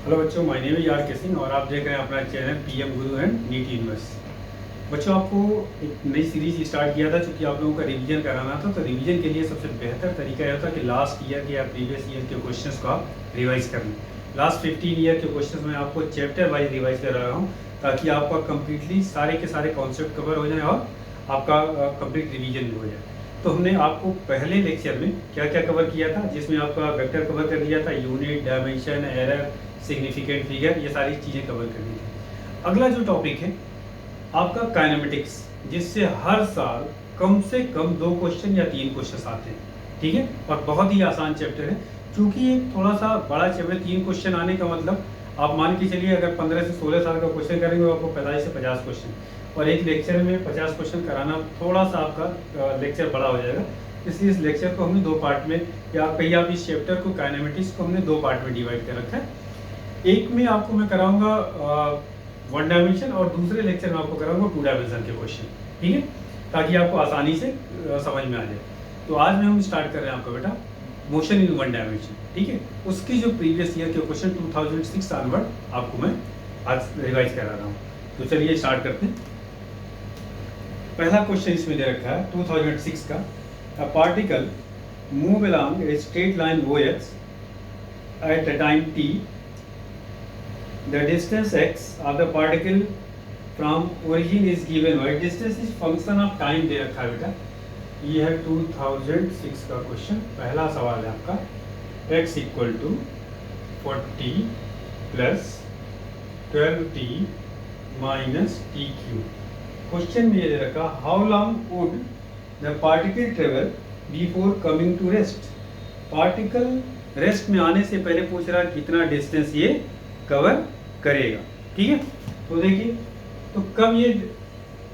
Hello बच्चों, my name is are के सिंह और आप देख रहे हैं अपना channel PM Guru and NEET universe. बच्चों, आपको एक नई सीरीज स्टार्ट किया था क्योंकि आप लोगों का रिवीजन कराना था। तो रिवीजन के लिए सबसे बेहतर तरीका यह था कि लास्ट ईयर के या प्रीवियस ईयर के क्वेश्चंस को आप रिवाइज कर लें। लास्ट 15 ईयर के क्वेश्चंस में आपको चैप्टर वाइज रिवाइज करा रहा हूँ ताकि आपका कंप्लीटली सारे के सारे कॉन्सेप्ट कवर हो जाए और आपका कंप्लीट रिवीजन भी हो जाए। तो हमने आपको पहले लेक्चर में क्या क्या कवर किया था, जिसमें आपका वेक्टर कवर कर दिया था, unit, dimension, error, significant figure, ये सारी चीज़ें कवर करनी थी। अगला जो टॉपिक है आपका काइनेमेटिक्स, जिससे हर साल कम से कम 2 क्वेश्चन या 3 क्वेश्चन आते हैं। ठीक है, और बहुत ही आसान चैप्टर है। क्योंकि ये थोड़ा सा बड़ा चैप्टर, 3 क्वेश्चन आने का मतलब आप मान के चलिए अगर 15 से 16 साल का क्वेश्चन करेंगे तो आपको 45 से 50 क्वेश्चन, और एक लेक्चर में 50 क्वेश्चन कराना थोड़ा सा आपका लेक्चर बड़ा हो जाएगा। इसलिए इस लेक्चर को हमने 2 पार्ट में, या कहीं आप इस चैप्टर को काइनेमेटिक्स को हमने 2 पार्ट में डिवाइड कर रखा है। एक में आपको मैं कराऊंगा 1 डायमेंशन और दूसरे लेक्चर में आपको कराऊंगा 2 डायमेंशन के क्वेश्चन। ठीक है, ताकि आपको आसानी से समझ में आ जाए। तो आज में हम स्टार्ट कर रहे हैं आपका बेटा मोशन इन 1 डायमेंशन। ठीक है, उसकी जो प्रीवियस ईयर के क्वेश्चन 2006 ऑनवर्ड आपको मैं आज रिवाइज करा रहा हूँ। तो चलिए स्टार्ट करते हैं। पहला क्वेश्चन इसमें दे रखा है 2006 का। A particle move along A straight line OX at the time t. The distance x of the particle from origin is given by distance is function of time दे रखा है बेटा। ये है 2006 का क्वेश्चन। पहला सवाल है आपका x equal to 40 plus 12t minus t q. Question में ये दे रखा how long would the particle travel before coming to rest. Particle rest में आने से पहले पूछ रहा है कितना डिस्टेंस ये कवर करेगा। ठीक है, तो देखिए, तो कब ये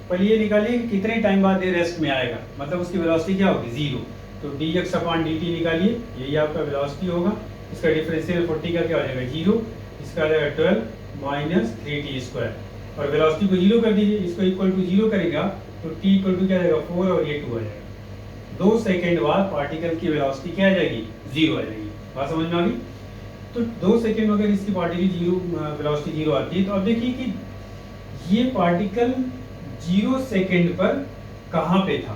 पहले ये निकालिए कि कितने टाइम बाद ये रेस्ट में आएगा, मतलब उसकी वेलोसिटी क्या होगी 0। तो dx/dt निकालिए, यही आपका वेलोसिटी होगा। इसका डिफरेंशियल 40 का क्या हो जाएगा 0, इसका आ जाएगा 12 माइनस 3t²। और वेलोसिटी को 0 कर दीजिए, इसको इक्वल टू 0 करेगा तो t इक्वल टू क्या आ जाएगा 4 और ये 2 आ जाएगा। 2 सेकेंड बाद पार्टिकल की वेलोसिटी क्या आ जाएगी 0 आ जाएगी। बात समझ में आ गई। तो 2 सेकेंड अगर इसकी पार्टिकल 0 वेलोसिटी 0 आती है, तो अब देखिए कि ये पार्टिकल 0 सेकेंड पर कहाँ पे था।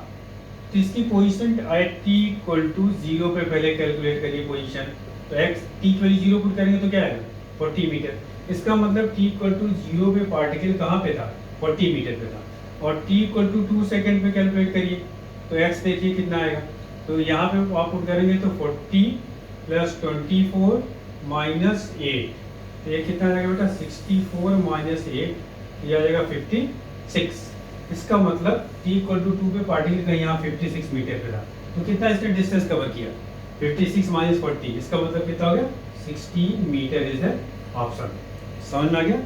तो इसकी position at t equal to 0 पे पहले कैलकुलेट करिए पोजीशन। तो x t इक्वल 0 पुट करेंगे तो क्या आएगा 40 मीटर। इसका मतलब t इक्वल टू 0 पे पार्टिकल कहाँ पे था 40 मीटर पे था। और t इक्वल टू 2 सेकेंड पे कैलकुलेट करिए तो x देखिए कितना आएगा। तो यहाँ पे आप पुट करेंगे तो 40 प्लस 24 माइनस 8, तो ये कितना आ जाएगा बेटा 64 माइनस 8, ये आ जाएगा 56। इसका मतलब t इक्वल टू 2 पे पार्टिकल का यहाँ 56 मीटर पे था। तो कितना इसने डिस्टेंस कवर किया 56 माइनस 40, इसका मतलब कितना हो गया 60 मीटर इज है ऑप्शन। समझ में आ गया।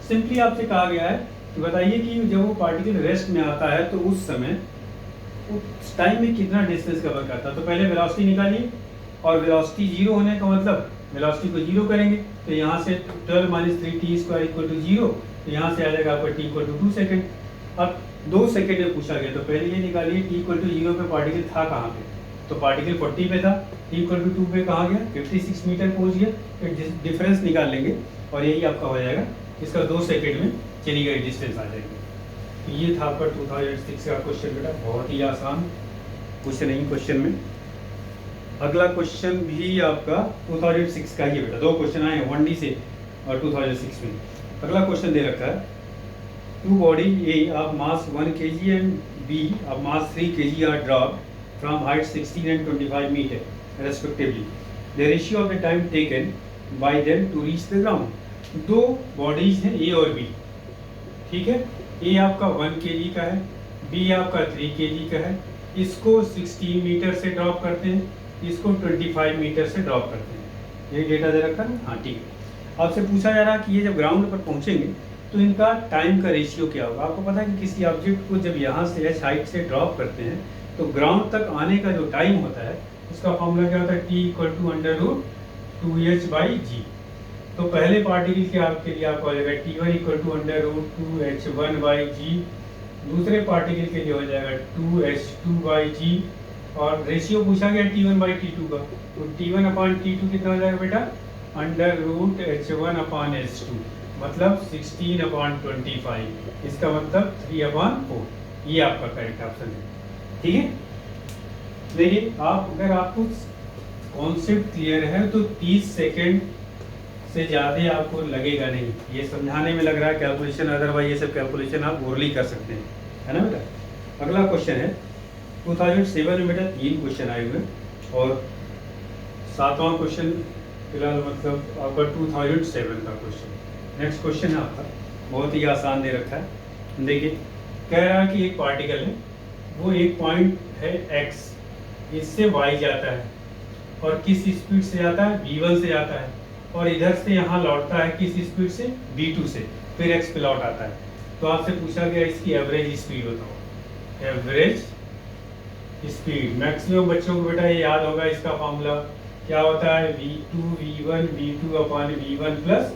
सिंपली आपसे कहा गया है कि बताइए कि जब वो पार्टिकल रेस्ट में आता है तो उस समय उस टाइम में कितना डिस्टेंस कवर करता है। तो पहले वेलोसिटी निकालिए, और वेलोसिटी 0 होने का मतलब वेलोसिटी को 0 करेंगे तो यहाँ से 12 माइनस 3t² इक्वल टू 0, तो यहाँ से आ जाएगा आपका t इक्वल टू 2 सेकेंड। अब 2 सेकेंड में पूछा गया तो पहले ये निकालिए t इक्वल टू 0 पे पार्टिकल था कहाँ पे। तो पार्टिकल 40 पे था, t इक्वल टू 2 पे कहाँ गया 56 मीटर पहुँच गया। तो डिफरेंस निकाल लेंगे और यही आपका हो जाएगा, इसका 2 सेकेंड में चली गई डिस्टेंस आ जाएगी। तो ये था आपका 2006 का क्वेश्चन बेटा, बहुत ही आसान क्वेश्चन नहीं क्वेश्चन में। अगला क्वेश्चन भी आपका 2006 का ही है बेटा। 2 क्वेश्चन आए हैं 1D से और 2006 में। अगला क्वेश्चन दे रखा है 2 body A of mass 1 kg and B of mass 3 kg are dropped from height 16 and 25 meter respectively. The ratio of the time taken by them to reach the ground. 2 bodies हैं A और B। ठीक है, A आपका 1 kg का है, B आपका 3 kg का है। इसको 16 मीटर से ड्रॉप करते हैं, इसको 25 मीटर से ड्रॉप करते हैं। ये डेटा दे रखा है। हाँ ठीक है, आपसे पूछा जा रहा है कि ये जब ग्राउंड पर पहुंचेंगे तो इनका टाइम का रेशियो क्या होगा। आपको पता है कि किसी ऑब्जेक्ट को जब यहाँ से h हाइट से ड्रॉप करते हैं तो ग्राउंड तक आने का जो टाइम होता है उसका फॉर्मूला क्या होता है t इक्वल टू √2h/g। तो पहले पार्टिकल के आपके लिए आपको आ जाएगा t1 इक्वल टू √2h1/g, दूसरे पार्टिकल के लिए हो जाएगा 2h2/g, और रेशियो पूछा गया T1/T2 का। तो T1/T2 कितना हो जाएगा बेटा √h1/h2 मतलब 16/25, इसका मतलब 3/4। ये आपका करेक्ट ऑप्शन है। ठीक है, देखिए आप अगर आपको कॉन्सेप्ट क्लियर है तो 30 सेकेंड से ज़्यादा आपको लगेगा नहीं, ये समझाने में लग रहा है कैलकुलेशन, अदरवाइज ये सब कैलकुलेशन आप ओरली कर सकते हैं, है ना बेटा। अगला क्वेश्चन है 2007 में बेटा 3 क्वेश्चन आए हुए और 7वां क्वेश्चन फिलहाल मतलब आपका 2007 का क्वेश्चन। नेक्स्ट क्वेश्चन है आपका बहुत ही आसान दे रखा है। देखिए कह रहा है कि एक पार्टिकल है, वो एक पॉइंट है x, इससे y जाता है और किस स्पीड से जाता है, v1 से जाता है, और इधर से यहाँ लौटता है किस स्पीड से, v2 से, फिर x पे लौट आता है। तो आपसे पूछा गया इसकी एवरेज स्पीड बताओ। एवरेज स्पीड मैक्सिमम बच्चों को बेटा ये याद होगा, इसका फॉर्मूला क्या होता है, v2v1 प्लस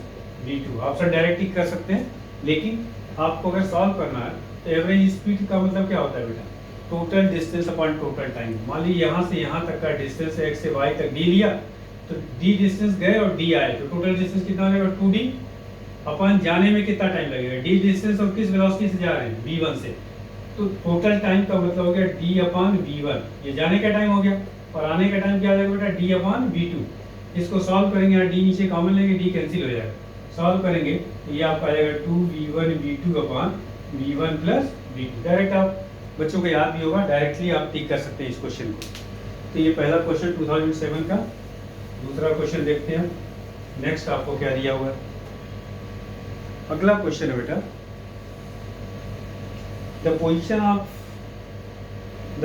v2। आप सर डायरेक्ट ही कर सकते हैं, लेकिन आपको अगर सॉल्व करना है तो एवरेज स्पीड का मतलब क्या होता है बेटा, total distance upon total time. मान लीजिए यहाँ से यहाँ तक का डिस्टेंस x से y तक d लिया, तो d डिस्टेंस गए और d आए, तो टोटल डिस्टेंस कितना हो जाएगा 2d। अपन जाने में कितना टाइम लगेगा, d डिस्टेंस और किस वेलोसिटी से जा रहे हैं, v1 से, तो टोटल टाइम का मतलब हो गया d/v1, ये जाने का टाइम हो गया, और आने का टाइम क्या आ जाएगा बेटा d/v2। इसको सॉल्व करेंगे, यहाँ d नीचे कॉमन लेंगे, d कैंसिल हो जाएगा, सॉल्व करेंगे ये आपका आ जाएगा 2v1v2/v1 प्लस v2। डायरेक्ट आप बच्चों को याद भी होगा, डायरेक्टली आप टिक कर सकते हैं इस क्वेश्चन को। तो ये पहला क्वेश्चन 2007 का। दूसरा क्वेश्चन देखते हैं नेक्स्ट आपको क्या दिया हुआ है। अगला क्वेश्चन है बेटा, the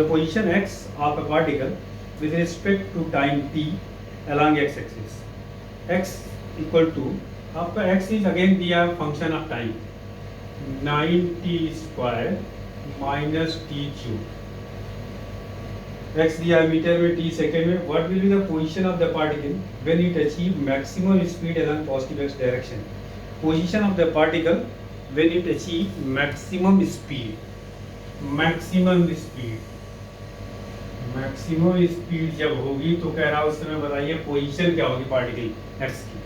position x of a particle with respect to time t along x axis, x equal to आपका x is again दिया function of time 9t² minus T cube, x दिया मीटर में, t सेकेंड में। What will be the position of the particle when it achieve maximum speed along positive x direction. Position of the particle when it achieve maximum speed, maximum speed जब होगी तो कह रहा उस समय बताइए पोजीशन क्या होगी पार्टिकल x की।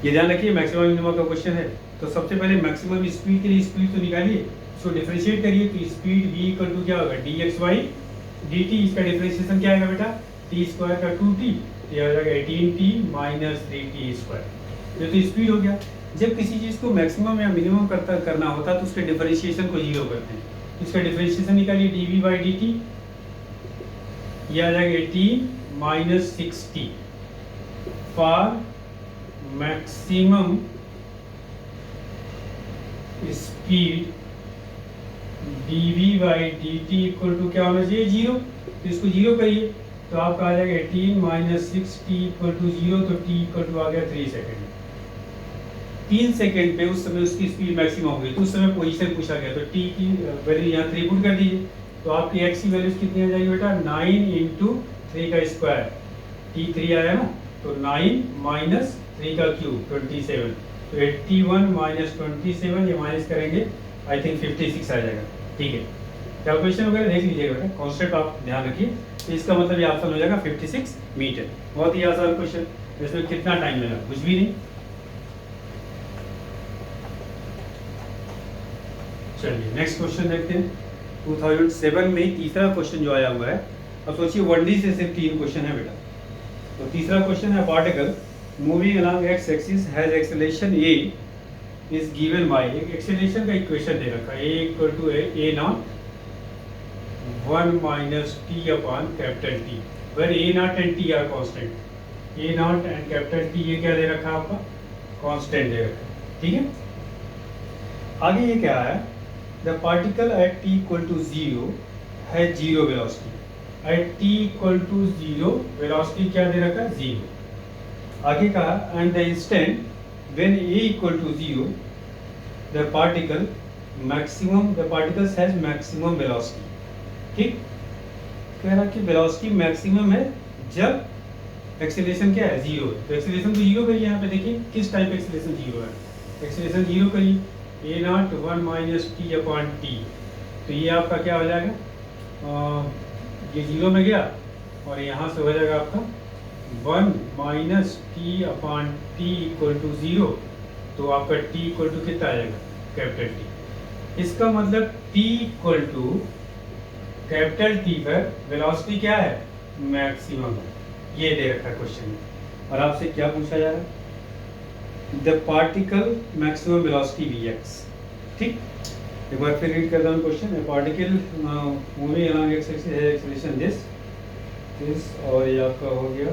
ये ध्यान रखिए मैक्सिमम मिनिमम का क्वेश्चन है, तो सबसे पहले मैक्सिमम स्पीड के लिए स्पीड तो निकालिए, सो डिफरेंशिएट करिए, तो स्पीड v इक्वल टू क्या होगा dxy dt। इसका डिफरेंशिएशन क्या आएगा बेटा, t² का 2t, तो ये आ जाएगा 18t माइनस 3t²। ये तो स्पीड हो गया। जब किसी चीज़ को मैक्सिमम या मिनिमम करना होता है तो उसके डिफरेंशिएशन को 0 करते हैं। इसका डिफरेंशिएशन निकालिए dv/dt, ये आ जाएगा 18 minus 6t for maximum speed dv/dt equal to क्या होना चाहिए 0, तो इसको 0 करिए, तो आपका आ जाएगा 18 माइनस 6t इक्वल टू 0, तो t इक्वल टू आ गया 3 सेकेंड। 3 सेकेंड पे उस समय उसकी स्पीड मैक्सिमम हो गई, तो उस समय पोजीशन पूछा गया, तो t की वैल्यू यहाँ 3 पुट कर दीजिए, तो आपकी x की वैल्यूज कितनी आ जाएगी बेटा 9 × 3 का स्क्वायर, t 3 आया ना, तो 9 माइनस 3 का क्यूब 27, तो 81 माइनस 27, ये माइनस करेंगे आई थिंक 56 आ जाएगा। ठीक है, कैलकुलेशन वगैरह देख लीजिएगा बेटा, कॉन्सेप्ट आप ध्यान रखिए। तो इसका मतलब ये ऑप्शन हो जाएगा 56 मीटर। बहुत ही आसान क्वेश्चन, इसमें कितना टाइम लगा, कुछ भी नहीं। चलिए नेक्स्ट क्वेश्चन देखते हैं। 2007 में तीसरा क्वेश्चन जो आया हुआ है, अब सोचिए 1D से सिर्फ 3 क्वेश्चन है बेटा। तो तीसरा क्वेश्चन है particle moving along x axis has acceleration a is given by, एक एक्सेलरेशन का इक्वेशन दे रखा है, a equal to a0 1 minus t upon capital T, where a0 and t are constant, a0 and capital T ये क्या दे रखा है आपका, कांस्टेंट दे रखा है। ठीक है, आगे ये क्या है, the particle at t equal to 0 है 0 velocity, at t equal to 0 velocity क्या दे रखा है 0। आगे कहा and the instant when a equal to 0 the particles has maximum velocity। ठीक, कह रहा कि वेलोसिटी मैक्सिमम है जब एक्सेलरेशन क्या है 0, तो एक्सेलरेशन को 0 करिए। यहाँ पे देखिए किस टाइप एक्सेलरेशन 0 है, एक्सेलरेशन 0 करिए, a0 1 minus t upon t, तो ये आपका क्या हो जाएगा, ये 0 में गया और यहाँ से हो जाएगा आपका 1 minus t upon t equal to 0, तो आपका टी इक्वल टू कितना आएगा, कैपिटल टी। इसका मतलब t equal to capital T पर वेलोसिटी क्या है, मैक्सिमम है। ये दे रखा है क्वेश्चन में, और आपसे क्या पूछा जा रहा है, the particle maximum velocity v x. ठीक, एक बार फिर रीड करता हूँ question. A particle moving along x axis has acceleration this, और ये आपका हो गया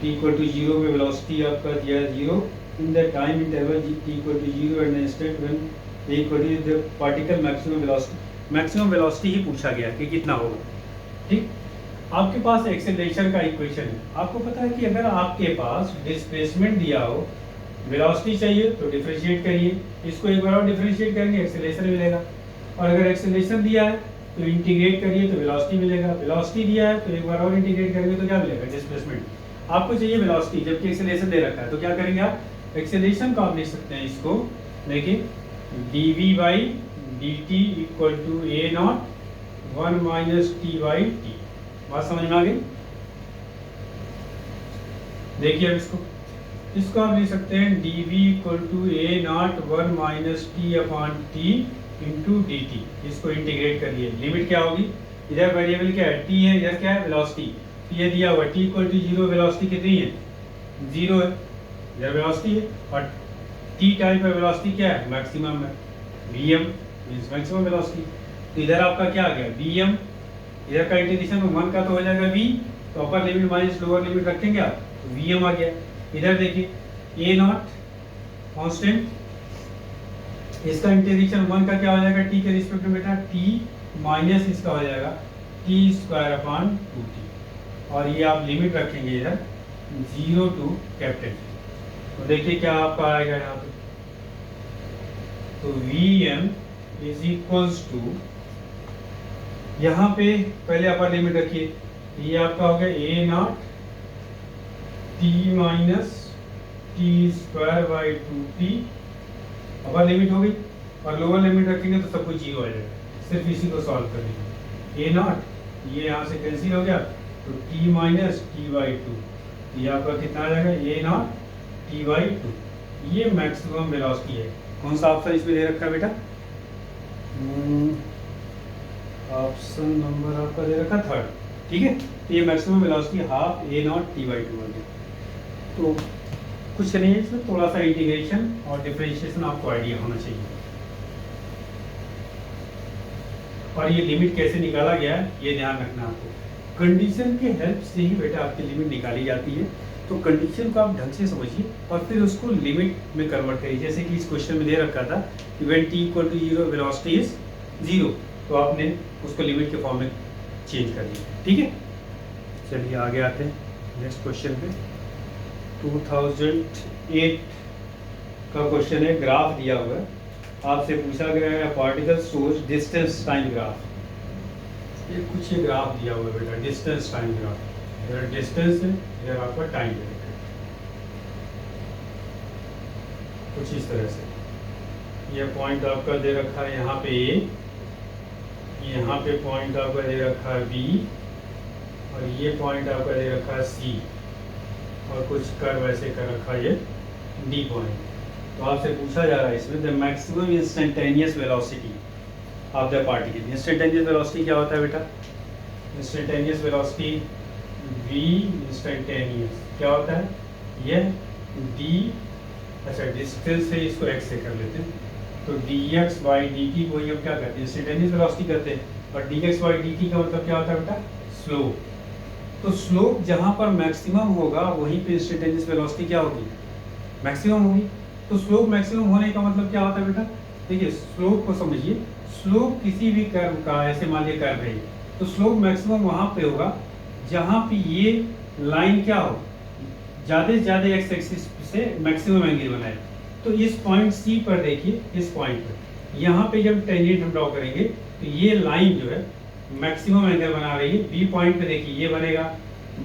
टी इक्वल टू 0 में वेलोसिटी आपका दिया है 0 in the time interval T equal to 0 at the instant when A equal to the particle maximum velocity. Maximum velocity ही पूछा गया कि कितना होगा। ठीक, आपके पास एक्सेलरेशन का इक्वेशन है। आपको पता है कि अगर आपके पास डिस्प्लेसमेंट दिया हो, वेलोसिटी चाहिए तो डिफरेंशिएट करिए, इसको एक बार और डिफरेंशिएट करेंगे एक्सेलरेशन मिलेगा। और अगर एक्सेलरेशन दिया है तो इंटीग्रेट करिए तो वेलोसिटी मिलेगा। वेलोसिटी दिया है तो एक बार और इंटीग्रेट करेंगे तो क्या मिलेगा, डिस्प्लेसमेंट। आपको चाहिए वेलोसिटी जबकि एक्सेलरेशन दे रखा है, तो क्या करेंगे आप, एक्सेलरेशन को आप लिख सकते हैं, इसको देखिए dv by dt equal to a naught 1 minus t by t. बात समझ में आ गई। देखिए अब इसको आप लिख सकते हैं dv equal to a naught 1 minus t upon t into d t. इसको इंटीग्रेट करिए, लिमिट क्या होगी, इधर वेरिएबल क्या है, t है, इधर क्या है, वेलोसिटी। तो ये दिया हुआ t इक्वल टू 0, वेलोसिटी कितनी है, 0 है, इधर वेलोसिटी है, और t टाइम पर वेलोसिटी क्या है, मैक्सिमम है, vm मींस मैक्सिमम वेलोसिटी। तो इधर आपका क्या आ गया, vm, इधर का इंटीग्रेशन में 1 का तो हो जाएगा v, तो upper limit minus lower limit रखेंगे आप, तो vm आ गया। इधर देखिए a नॉट कांस्टेंट, इसका इंटीग्रेशन 1 का क्या हो जाएगा t के रिस्पेक्ट में बेटा, t माइनस इसका हो जाएगा t स्क्वायर अपॉन 2t, और ये आप लिमिट रखेंगे इधर 0 टू कैपिटल टी। तो देखिए क्या आपका आएगा यहाँ पे, तो Vm इज इक्वल्स टू, यहाँ पे पहले अपर लिमिट रखिए, ये आपका हो गया a not t minus T square by 2t, upper limit हो गई, और लोअर लिमिट रखेंगे तो सब कुछ 0 आ जाएगा। सिर्फ इसी को सॉल्व करेंगे, a नॉट ये यहाँ से कैंसिल हो गया, तो t माइनस टी बाई 2, ये आपका कितना आ जाएगा, a नॉट टी बाई 2। ये मैक्सिमम वेलोसिटी है। कौन सा ऑप्शन इसमें दे रखा है बेटा, ऑप्शन नंबर आपका दे रखा थर्ड। ठीक है, तो ये maximum velocity half a not T by 2 हो गया। तो कुछ नहीं है इसमें, थोड़ा सा इंटीग्रेशन और डिफरेंशिएशन आपको आइडिया होना चाहिए। और ये लिमिट कैसे निकाला गया है ये ध्यान रखना आपको। कंडीशन के हेल्प से ही बेटा आपकी लिमिट निकाली जाती है। तो कंडीशन को आप ढंग से समझिए और फिर उसको लिमिट में कन्वर्ट करिए। जैसे कि इस क्वेश्चन में दे रखा था कि when t equal to 0 velocity is 0, तो आपने उसको लिमिट के फॉर्म में चेंज कर दिया। ठीक है, चलिए आगे आते हैं नेक्स्ट क्वेश्चन पे। 2008 का क्वेश्चन है, ग्राफ दिया हुआ है, आपसे पूछा गया है particle source distance time graph. ये कुछ ये ग्राफ दिया हुआ है बेटा, डिस्टेंस टाइम ग्राफ। इधर डिस्टेंस है, इधर आपका टाइम है, कुछ इस तरह से। ये पॉइंट आपका दे रखा है यहाँ पे A, यहाँ पे पॉइंट आपका दे रखा है B, और ये पॉइंट आपका दे रखा है C, और कुछ कर्व ऐसे कर रखा है ये D पॉइंट। तो आपसे पूछा जा रहा है इसमें the maximum instantaneous velocity of the particle. Instantaneous velocity क्या होता है बेटा, इंस्टेंटेनियस वेलोसिटी v इंस्टेंटेनियस क्या होता है, यह d, अच्छा डिस्टेंस से इसको x से कर लेते हैं, तो dx बाई dt को हम क्या करते हैं, इंस्टेंटेनियस वेलोसिटी करते हैं, और dx बाई dt का मतलब क्या होता है बेटा, स्लोप। तो स्लोप जहाँ पर मैक्सिमम होगा वहीं पे इंस्टेंटेनियस वेलोसिटी क्या होगी, मैक्सिमम होगी। तो स्लोप मैक्सिमम होने का मतलब क्या होता है बेटा, देखिए स्लोप को समझिए। स्लोप किसी भी कर्व का, ऐसे मान लिया कर्व है, तो स्लोप मैक्सिमम वहाँ पे होगा जहाँ पे ये लाइन क्या हो, ज़्यादा से ज़्यादा एक्स एक्सिस से मैक्सिमम एंगल बनाए। तो इस पॉइंट C पर देखिए, इस पॉइंट पर यहाँ पे जब टेंजेंट हम ड्रॉ करेंगे तो ये लाइन जो है मैक्सिमम एंगल बना रही है। B पॉइंट पे देखिए ये बनेगा,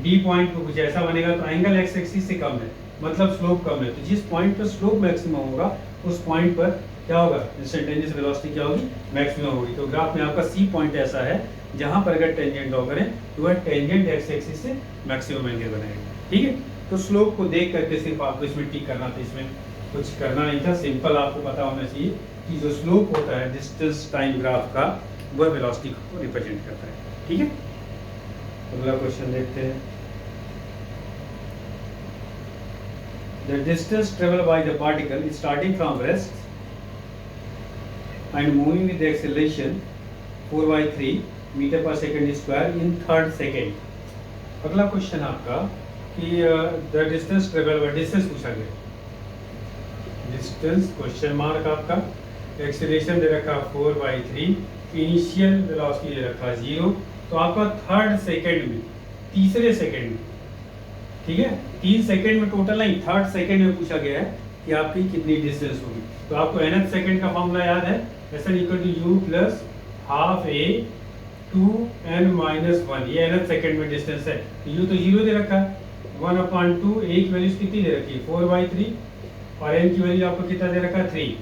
D पॉइंट पे कुछ ऐसा बनेगा, तो एंगल एक्स एक्सिस से कम है, मतलब स्लोप कम है। तो जिस पॉइंट पर स्लोप मैक्सिमम होगा उस पॉइंट पर क्या होगा, इंस्टेंटेनियस वेलोसिटी क्या होगी, मैक्सिमम होगी। तो ग्राफ में आपका C पॉइंट ऐसा है जहाँ पर अगर टेंजेंट ड्रॉ करें तो वह टेंजेंट एक्स एक्सिस से मैक्सिमम एंगल बनाएगा। ठीक है, तो स्लोप को देख करके सिर्फ आपको इसमें टिक करना था, इसमें कुछ करना नहीं था। सिंपल आपको पता होना चाहिए कि जो स्लोप होता है डिस्टेंस टाइम ग्राफ का, वह वेलोसिटी को रिप्रेजेंट करता है। ठीक है, अगला क्वेश्चन देखते हैं। The distance traveled by the particle is starting from rest and moving with the acceleration 4 by 3 meter per second square in third second. अगला क्वेश्चन आपका कि the distance traveled by, distance पूछा गया, डिस्टेंस क्वेश्चन मार्क आपका, acceleration दे रखा 4 by 3, initial velocity दे रखा 0, तो आपका थर्ड सेकेंड में, तीसरे सेकेंड में, ठीक है, 3 सेकेंड में टोटल नहीं, थर्ड सेकेंड में पूछा गया है कि आपकी कितनी डिस्टेंस होगी। तो आपको nth सेकेंड का फॉर्मूला याद है, Sn = u plus half a 2n-1, ये nth सेकेंड में डिस्टेंस है। तो u तो 0 दे रखा है, 1/2, a की वैल्यू कितनी दे रखी है 4 by 3, और n की वैल्यू आपको कितना दे रखा है 3,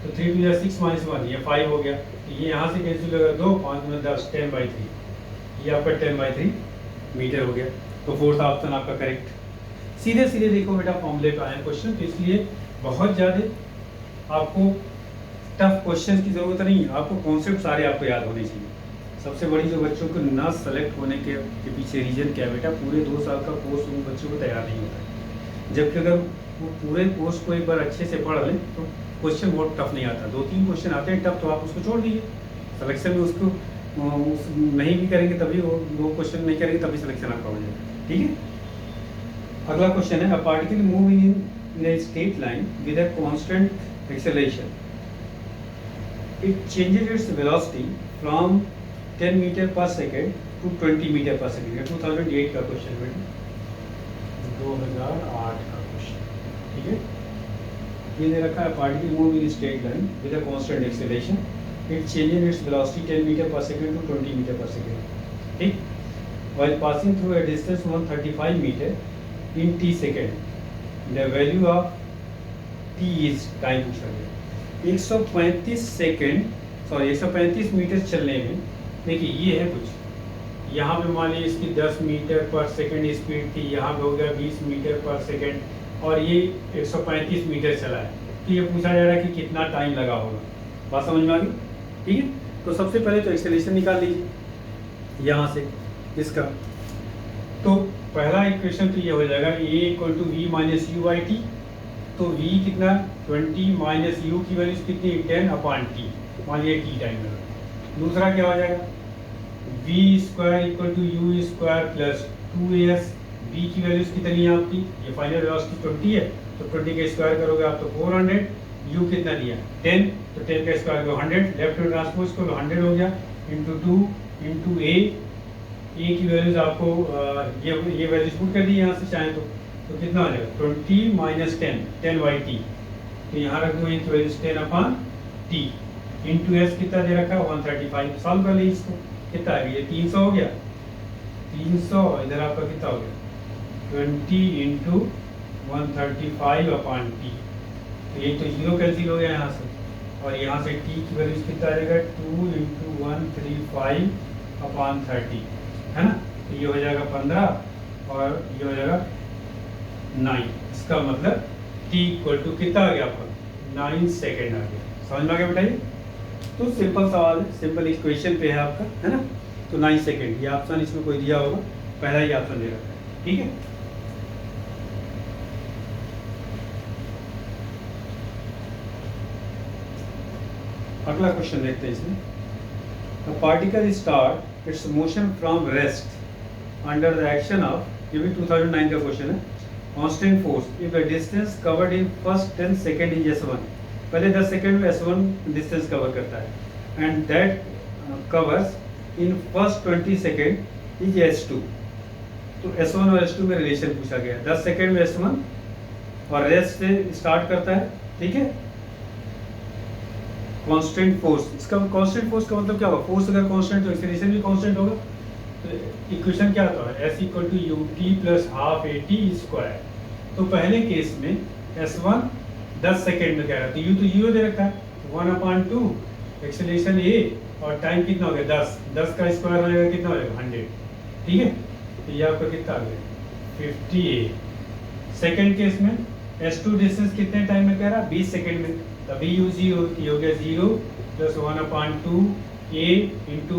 तो 3 × 6 - 1, ये 5 हो गया। तो ये यहाँ से कैंसिल होगा 2, 5 × 10, 10 by 3, ये आपका 10 by 3 मीटर हो गया। तो फोर्थ ऑप्शन आपका करेक्ट। सीधे सीधे देखो बेटा फॉर्मूले पे आए क्वेश्चन, तो इसलिए बहुत ज़्यादा आपको टफ क्वेश्चन की ज़रूरत नहीं है, आपको कॉन्सेप्ट सारे आपको याद होने चाहिए। सबसे बड़ी जो बच्चों को ना सेलेक्ट होने के पीछे रीजन क्या है बेटा, पूरे 2 साल का कोर्स उन बच्चों को तैयार नहीं होता है। जबकि अगर वो पूरे कोर्स को एक बार अच्छे से पढ़ लें तो क्वेश्चन बहुत टफ नहीं आता। 2-3 क्वेश्चन आते हैं टफ, तो आप उसको छोड़ दीजिए, सिलेक्शन में उसको नहीं भी करेंगे तभी वो क्वेश्चन नहीं करेंगे तभी सिलेक्शन आपका हो जाएगा। ठीक है, अगला क्वेश्चन है, a particle moving in a straight line with a constant acceleration, it changes its velocity from 10 metre per second to 20 metre per second. 2008 का क्वेश्चन है, 2008 का क्वेश्चन। ठीक है, ये दे रखा है, particle move in straight line with a constant acceleration, it changes its velocity 10 metre per second to 20 metre per second. ठीक, while passing through a distance 135 meter in t second, the value of t is time पूछा गया। 135 second, sorry 135 metre चलने में, देखिए ये है कुछ, यहाँ पे मान लीजिए इसकी 10 मीटर पर सेकेंड स्पीड थी, यहाँ पे हो गया 20 मीटर पर सेकेंड, और ये 135 मीटर चला है, तो ये पूछा जा रहा है कि कितना टाइम लगा होगा। बात समझ में आ गई? ठीक है, तो सबसे पहले तो एक्सेलरेशन निकाल लीजिए यहाँ से इसका। तो पहला इक्वेशन तो ये हो जाएगा a = v - u / t, तो v कितना 20 माइनस u की वैल्यू कितनी 10/t, मान लीजिए t टाइम लगा। दूसरा क्या हो जाएगा, v² = u² plus 2as, v की वैल्यू कितनी है आपकी, ये फाइनल वेलोसिटी 20 है, तो 20 का स्क्वायर करोगे आप तो 400, u कितना दिया 10, तो 10 का स्क्वायर करो 100, लेफ्ट हैंड ट्रांसपोज को 100 हो गया, इंटू 2 इंटू a की वैल्यूज आपको ये वैल्यूज पुट कर दी यहाँ से चाहे तो कितना हो जाएगा 20 माइनस 10 by t, तो यहाँ रख दो एक वैल्यूज 10/t, इंटू एस कितना दे रखा है 135। सॉल्व कर लीजिए इसको, कितना है ये 300 हो गया, 300 इधर आपका कितना हो गया 20 इंटू 135/t, तो ये तो 0 कैंसिल हो गया यहाँ से, और यहाँ से t की वैल्यूज कितना आ जाएगा 2 इंटू 135/30, है ना, तो ये हो जाएगा 15 और ये हो जाएगा 9। इसका मतलब t = कितना आ गया आपका 9 सेकेंड आ गया। समझ में आ गया बेटा? ये तो सिंपल सवाल है, सिंपल इक्वेशन पे है आपका, है ना। तो 9 सेकेंड, ये ऑप्शन इसमें कोई दिया होगा, पहला ही ऑप्शन दे रखा है। ठीक है, अगला क्वेश्चन देखते हैं इसमें। A particle start its motion from rest under the action of, ये भी 2009 का क्वेश्चन है, constant force if the distance covered in first 10 second is s1, पहले 10 सेकेंड में s1 डिस्टेंस कवर करता है, and that covers in first 20 second is s2, तो s1 और s2 में रिलेशन पूछा गया। 10 सेकेंड में s1 और रेस्ट से स्टार्ट करता है, ठीक है। कांस्टेंट फोर्स, इसका कांस्टेंट फोर्स का मतलब क्या होगा, फोर्स अगर कांस्टेंट तो एक्सेलरेशन भी कांस्टेंट होगा। तो इक्वेशन क्या आता है, s = ut + ½ at²। तो पहले केस में s1 10 सेकेंड में कह रहा है, तो u तो 0 दे रखा है, 1/2 एक्सेलरेशन a और टाइम कितना हो गया 10, 10 का स्क्वायर हो जाएगा कितना हो जाएगा 100, ठीक है। तो ये आपका कितना आ गया 58। सेकेंड केस में S2 डिस्टेंस कितने टाइम में कह रहा 20 सेकेंड में, तभी यूज हो गया 0 + 1/2 a इंटू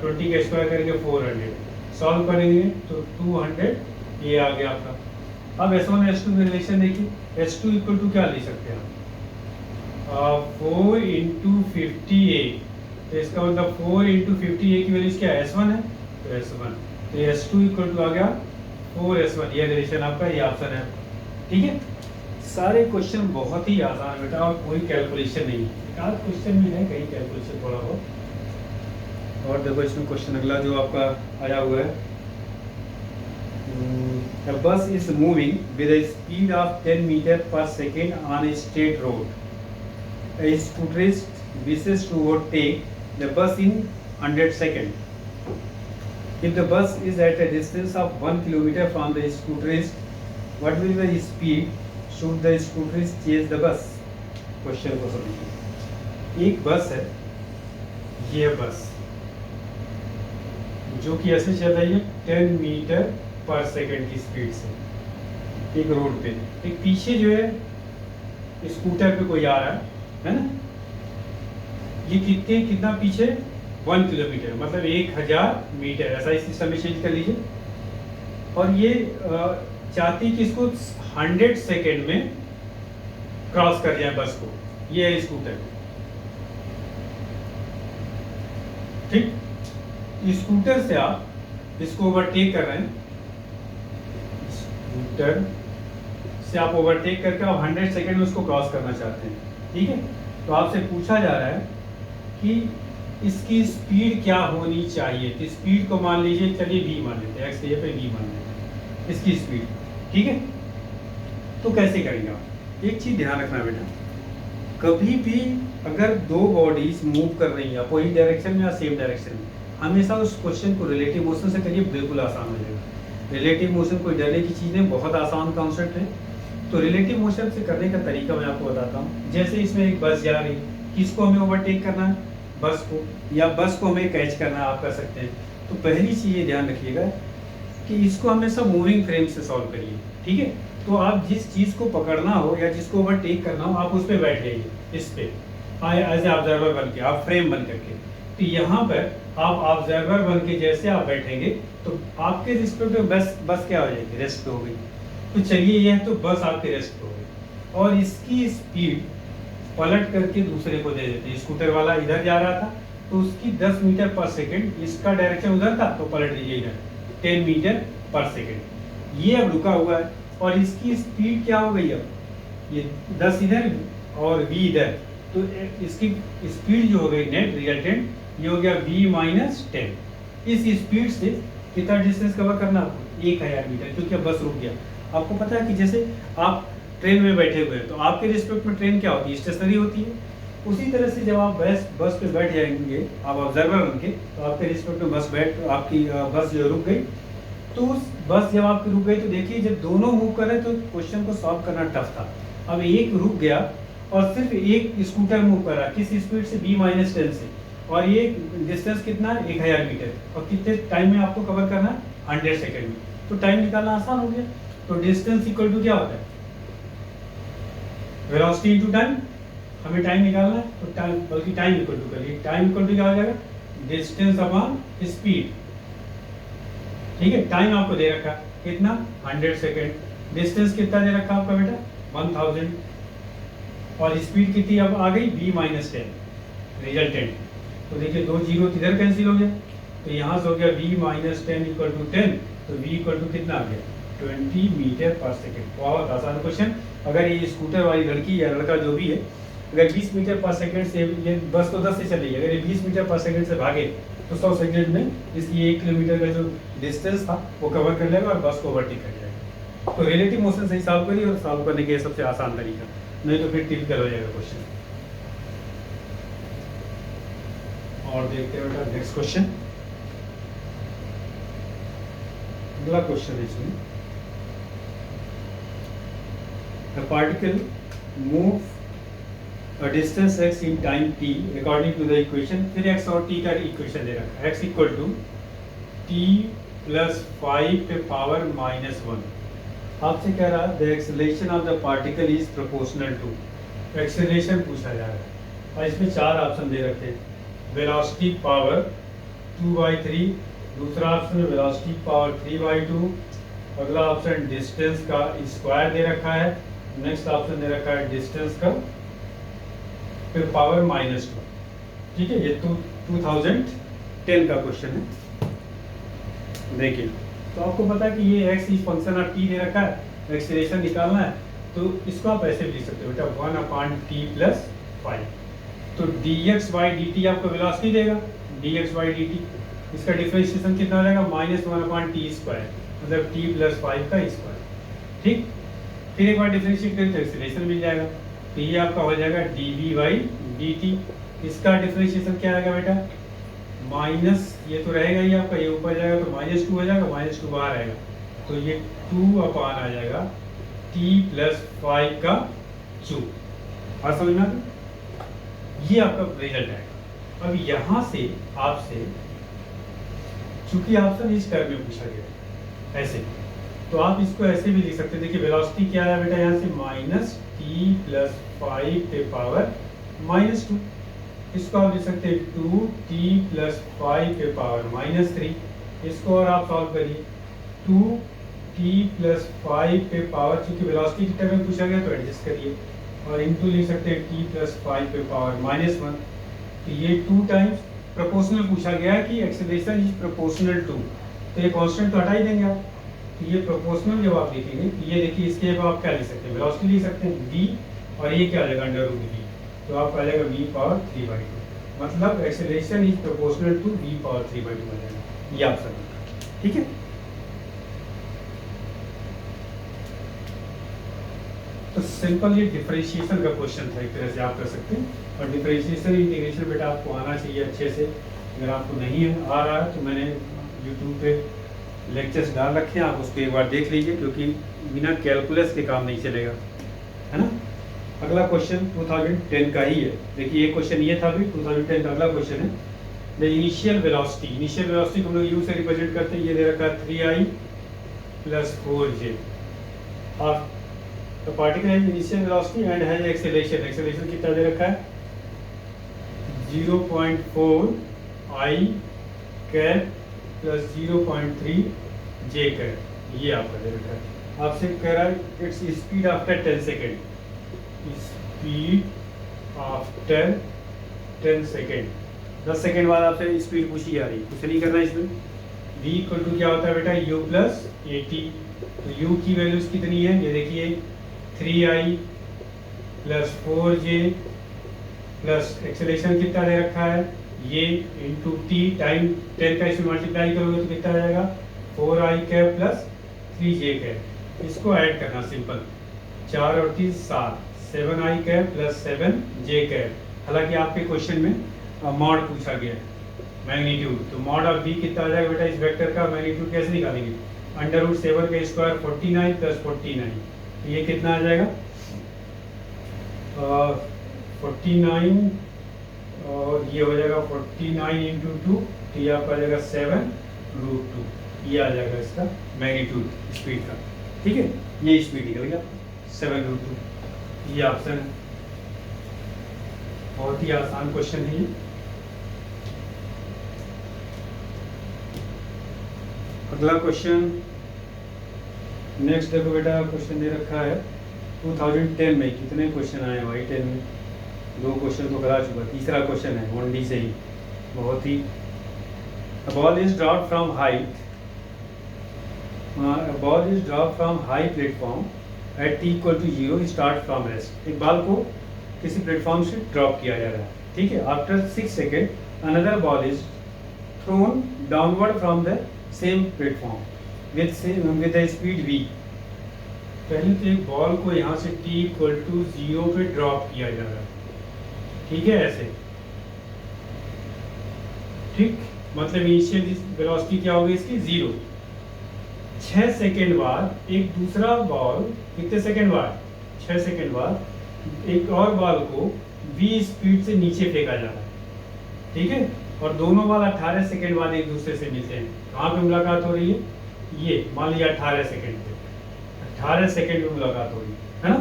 20 का स्क्वायर करेंगे 400, सॉल्व करेंगे तो 200 ये आ गया आपका। अब S1 S2 में रिलेशन देखिए, S2 इक्वल टू क्या ले सकते हैं आप 4 × 50a, तो इसका मतलब 4 × 50a की वैल्यू क्या है S1 है, तो S1, तो S2 इक्वल टू आ गया 4S1, ये रिलेशन आपका, ये ऑप्शन है, ठीक है। सारे क्वेश्चन बहुत ही आसान बेटा और कोई कैलकुलेशन नहीं है, एक आध क्वेश्चन में है कहीं कैलकुलेशन थोड़ा बहुत। और देखो इसमें क्वेश्चन अगला जो आपका आया हुआ है, a bus is moving with a speed of 10 meter per second on a straight road. A scooterist wishes to overtake the bus in 100 seconds. If the bus is at a distance of 1 kilometer from the scooterist, what will be the speed should the scooterist chase the bus? Question को समझिए, एक बस है, ये बस जो कि ऐसे चल रही है 10 मीटर पर सेकंड की स्पीड से एक रोड पे, एक पीछे जो है स्कूटर पे कोई आ रहा है ना, ये कितना पीछे 1 किलोमीटर मतलब 1000 मीटर, ऐसा इस सिस्टम में चेंज कर लीजिए। और ये चाहती कि इसको 100 सेकेंड में क्रॉस कर जाए बस को, ये है स्कूटर, ठीक। स्कूटर से आप इसको ओवरटेक कर रहे हैं, स्कूटर से आप ओवरटेक करके आप 100 सेकेंड में उसको क्रॉस करना चाहते हैं, ठीक है। तो आपसे पूछा जा रहा है कि इसकी स्पीड क्या होनी चाहिए, तो स्पीड को मान लीजिए, चलिए v मान लेते हैं, x पे v मान लेते हैं इसकी स्पीड, ठीक है। तो कैसे करेंगे आप, एक चीज ध्यान रखना बेटा, कभी भी अगर दो बॉडीज मूव कर रही है अपोजिट डायरेक्शन में या सेम डायरेक्शन में, हमेशा उस क्वेश्चन को रिलेटिव मोशन से करिए, बिल्कुल आसान हो जाएगा। रिलेटिव मोशन कोई डरने की चीज़ नहीं, बहुत आसान कॉन्सेप्ट है। तो रिलेटिव मोशन से करने का तरीका मैं आपको बताता हूँ। जैसे इसमें एक बस जा रही, किसको हमें ओवरटेक करना है, बस को, या बस को हमें कैच करना है, आप कर सकते हैं। तो पहली चीज़ ये ध्यान रखिएगा कि इसको हमेशा मूविंग फ्रेम से सॉल्व करिए, ठीक है। तो आप जिस चीज़ को पकड़ना हो या जिसको ओवरटेक करना हो, आप उस पर बैठ जाइए, इस पे एज ए ऑब्जर्वर बन के, आप फ्रेम बन करके। तो यहाँ पर आप ऑब्जर्वर बन के जैसे आप बैठेंगे तो आपके रिस्पेक्ट में बस क्या हो जाएगी, रेस्ट पे हो गई। तो चलिए यह तो बस आपके रेस्ट पे हो गई, और इसकी स्पीड पलट करके दूसरे को दे देते हैं। स्कूटर वाला इधर जा रहा था तो उसकी 10 मीटर पर सेकेंड, इसका डायरेक्शन उधर था तो पलट दीजिए इधर 10 मीटर पर सेकेंड। ये अब रुका हुआ है और इसकी स्पीड क्या हो गई, अब ये 10 इधर और v इधर, तो इसकी स्पीड जो हो गई नेट रिजल्टेंट, ये हो गया v-10। इस स्पीड से कितना डिस्टेंस कवर करना आपको, 1000 मीटर, क्योंकि अब बस रुक गया। आपको पता है कि जैसे आप ट्रेन में बैठे हुए हैं तो आपके रिस्पेक्ट में ट्रेन क्या होती है, स्टेशनरी होती है। उसी तरह से जब आप बस पे बैठ जाएंगे आप ऑब्जर्वर बन के, तो आपके रिस्पेक्ट में आपकी बस जो रुक गई। तो उस बस जब आपकी रुक गई तो देखिए जब दोनों मूव कर रहे तो क्वेश्चन को सॉल्व करना टफ था। अब एक रुक गया और सिर्फ एक स्कूटर मूव कर रहा, किस स्पीड से, v-10 से, और ये डिस्टेंस कितना है 1000 मीटर, और कितने टाइम में आपको कवर करना है 100 सेकेंड में। तो टाइम निकालना आसान हो गया। तो डिस्टेंस इक्वल टू क्या होता है, वेलोसिटी इनटू टाइम। हमें टाइम निकालना है तो टाइम, बल्कि टाइम इक्वल टू करिए, टाइम इक्वल टू क्या हो जाएगा, डिस्टेंस अपॉन स्पीड, ठीक है। टाइम आपको दे रखा कितना 100 सेकेंड, डिस्टेंस कितना दे रखा आपका बेटा 1000, और स्पीड कितनी अब आ गई v-10 रिजल्टेंट। तो देखिए 2 जीरो इधर कैंसिल हो गया, तो यहाँ से हो गया v-10 इक्वल टू 10, तो v इक्वल टू कितना आ गया 20 मीटर पर सेकेंड। बहुत आसान क्वेश्चन। अगर ये स्कूटर वाली लड़की या लड़का जो भी है, अगर 20 मीटर पर सेकेंड से, ये बस तो 10 से चली है, अगर ये 20 मीटर पर सेकेंड से भागे तो 100 सेकेंड में इसकी 1 किलोमीटर का जो डिस्टेंस था वो कवर कर लेगा और बस को ओवरटेक कर जाएगा। तो रिलेटिव मोशन से ही सॉल्व करिए, और सॉल्व करने के सबसे आसान तरीका, नहीं तो फिर टिपिकल हो जाएगा क्वेश्चन। और देखते हैं बेटा नेक्स्ट क्वेश्चन। अगला क्वेश्चन है इसमें, the particle move distance x in time t according to the equation, फिर x और t का इक्वेशन दे रखा है, x equal to t plus 5 पे पावर माइनस 1। आपसे कह रहा है the acceleration of the particle is proportional to, acceleration पूछा जा रहा है और इसमें 4 ऑप्शन दे रखे हैं। वेलोसिटी पावर 2/3, दूसरा ऑप्शन है वेलोसिटी पावर 3/2, अगला ऑप्शन डिस्टेंस का स्क्वायर दे रखा है, नेक्स्ट ऑप्शन दे रखा है डिस्टेंस का फिर पावर माइनस 2। ठीक है, ये 2010 का क्वेश्चन है। देखिए, तो आपको पता है कि ये x is function of t दे रखा है, एक्सेलरेशन निकालना है, तो इसको आप ऐसे भी लिख सकते हो बेटा 1/t प्लस 5। तो dx/dt आपको वेलोसिटी देगा, dx/dt इसका डिफरेंशिएशन कितना हो जाएगा -1/t², मतलब t प्लस 5 का स्क्वायर। ठीक, फिर एक बार डिफरेंशिएट करें तो एक्सेलरेशन मिल जाएगा, तो ये आपका हो जाएगा dv/dt। इसका डिफरेंशिएशन क्या आएगा बेटा, माइनस, ये तो रहेगा ही आपका, ये ऊपर जाएगा तो -2 हो जाएगा, -2 बाहर आएगा, तो ये 2 आ जाएगा t प्लस 5 का क्यूब। और समझना, ये आपका रिजल्ट आएगा। अब यहाँ से आपसे, चूंकि ऑप्शन इस टर्म में पूछा गया ऐसे, तो आप इसको ऐसे भी लिख सकते हैं। देखिए वेलोसिटी क्या है बेटा, यहाँ से -t प्लस 5 पे पावर -2, इसको आप लिख सकते हैं 2t प्लस 5 पे पावर -3। इसको और आप सॉल्व करिए, 2t प्लस 5 पे पावर, चूंकि वेलोसिटी की टर्म में पूछा गया तो एडजस्ट करिए, और इनटू लिख सकते हैं t प्लस 5 पे पावर -1। तो ये 2 टाइम्स प्रोपोर्शनल पूछा गया है कि एक्सेलरेशन इज प्रोपोर्शनल टू, तो ये कांस्टेंट तो हटा ही देंगे आप, तो ये प्रोपोर्शनल जब आप लिखेंगे, ये देखिए इसके अब आप क्या लिख सकते हैं, वेलोसिटी लिख सकते हैं v, और ये क्या आ जाएगा √v, तो आपका आ जाएगा v पावर 3/2, मतलब acceleration is proportional to v power 3/2 आ जाएगा, ये आप समझ। ठीक है, तो सिंपल ये डिफरेंशिएशन का क्वेश्चन था, एक तरह से आप कर सकते हैं। और डिफरेंशिएशन इंटीग्रेशन बेटा आपको आना चाहिए अच्छे से, अगर आपको नहीं आ रहा है तो मैंने यूट्यूब पे लेक्चर्स डाल रखे हैं, आप उसको एक बार देख लीजिए, क्योंकि बिना कैलकुलस के काम नहीं चलेगा, है ना। अगला क्वेश्चन 2010 का ही है। देखिए ये क्वेश्चन ये था भी 2010 का, अगला क्वेश्चन है the initial velocity. Initial velocity को हम लोग यू से रिप्रेजेंट करते हैं, ये दे रखा है 3i plus 4j। The particle has initial velocity and has acceleration, acceleration कितना दे रखा है 0.4i cap plus 0.3 j cap, ये आपका दे रखा है। आपसे कह रहा है its speed after 10 second, speed after 10 second, 10 second बाद आपसे स्पीड पूछी जा रही है, कुछ नहीं करना इसमें। v इक्वल टू क्या होता है बेटा u प्लस at, तो u की वैल्यूज कितनी है, ये देखिए 3i plus 4j plus acceleration कितना दे रखा है ये इंटू टी टाइम 10 का इसमें मल्टीप्लाई करोगे तो कितना आ जाएगा 4i cap plus 3j cap. इसको ऐड करना सिंपल, 4 और 3 7, 7i cap plus 7j cap. हालांकि आपके क्वेश्चन में मॉड पूछा गया है, मैग्नीट्यूड, तो मॉड ऑफ b कितना आ जाएगा बेटा, इस वेक्टर का मैग्नीट्यूड कैसे निकालेंगे, √7 का स्क्वायर 49 प्लस 49, तो ये कितना आ जाएगा 49, और ये हो जाएगा 49 इंटू 2, तो ये आपका आ जाएगा 7√2, ये आ जाएगा इसका मैग्नीट्यूड स्पीड का। ठीक है, ये स्पीड निकल गया 7√2, ये ऑप्शन है। बहुत ही आसान क्वेश्चन है ये। अगला क्वेश्चन, नेक्स्ट देखो बेटा, क्वेश्चन दे रखा है 2010 में। कितने क्वेश्चन आए भाई 10 में, 2 क्वेश्चन तो करा चुका, तीसरा क्वेश्चन है 1D से ही, बहुत ही। A ball is dropped from height, a ball is dropped from high platform at t equal to 0, start from rest। एक बॉल को किसी प्लेटफॉर्म से ड्रॉप किया जा रहा है, ठीक है। After 6 second another ball is throne downward from the same platform with the speed v। पहले तो एक बॉल को यहाँ से t इक्वल टू 0 पे ड्रॉप किया जा रहा है, ठीक है, ऐसे, ठीक, मतलब इनिशियल वेलोसिटी क्या होगी इसकी 0। 6 सेकेंड बाद एक दूसरा बॉल, कितने सेकेंड बाद, 6 सेकेंड बाद एक और बॉल को v स्पीड से नीचे फेंका जा रहा है, ठीक है, और दोनों बाल 18 सेकेंड बाद एक दूसरे से मिलते हैं। कहाँ पे मुलाकात हो रही है? ये मान लीजिए 18 सेकेंड पे, 18 सेकेंड में मुलाकात हो रही है ना।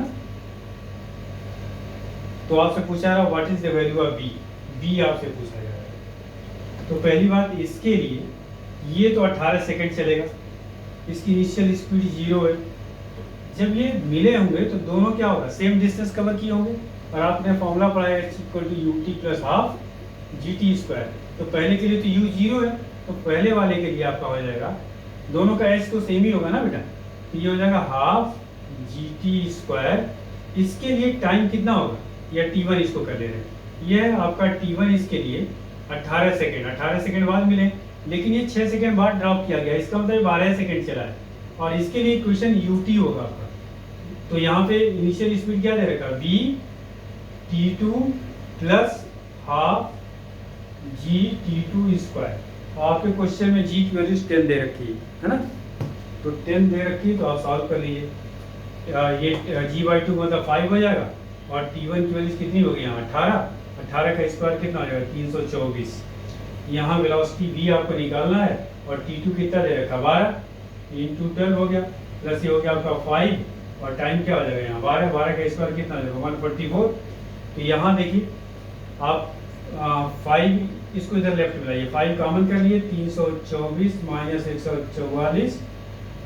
तो आपसे पूछा रहा what is the value of v, v आपसे पूछा जा रहा है। तो पहली बात इसके लिए ये तो 18 सेकेंड चलेगा, इसकी इनिशियल स्पीड 0 है। जब ये मिले होंगे तो दोनों क्या होगा, सेम डिस्टेंस कवर किए होंगे, और आपने फॉर्मूला पढ़ा है h equal to ut plus half gt square. तो पहले के लिए तो u 0 है, तो पहले वाले के लिए आपका हो जाएगा, दोनों का h तो सेम ही होगा ना बेटा, तो ये हो जाएगा हाफ gt स्क्वायर। इसके लिए टाइम कितना होगा, या t1 इसको कर ले रहे हैं, ये है आपका t1 इसके लिए 18 सेकेंड, 18 सेकेंड बाद मिले, लेकिन ये 6 सेकेंड बाद ड्रॉप किया गया, इसका मतलब 12 सेकेंड चला है, और इसके लिए इक्वेशन ut होगा आपका। तो यहाँ पे इनिशियल स्पीड क्या दे रखा, v t2 plus half g t2 square. आपके क्वेश्चन में g की वैल्यू 10 दे रखी है ना, तो 10 दे रखी है, तो आप सॉल्व कर लीजिए। ये g/2 मतलब 5 हो जाएगा, और t1 की वैल्यू कितनी होगी यहाँ 18, 18 का स्क्वायर कितना हो जाएगा 324। यहाँ वेलोसिटी v आपको निकालना है, और t2 कितना दे रखा 12 इंटू 12 हो गया, प्लस ये हो गया आपका 5, और टाइम क्या हो जाएगा यहाँ 12, 12 का स्क्वायर कितना हो जाएगा 144। तो यहाँ देखिए आप 5 इसको इधर लेफ्ट में लाइए, 5 कॉमन कर लिए, 324 माइनस 144,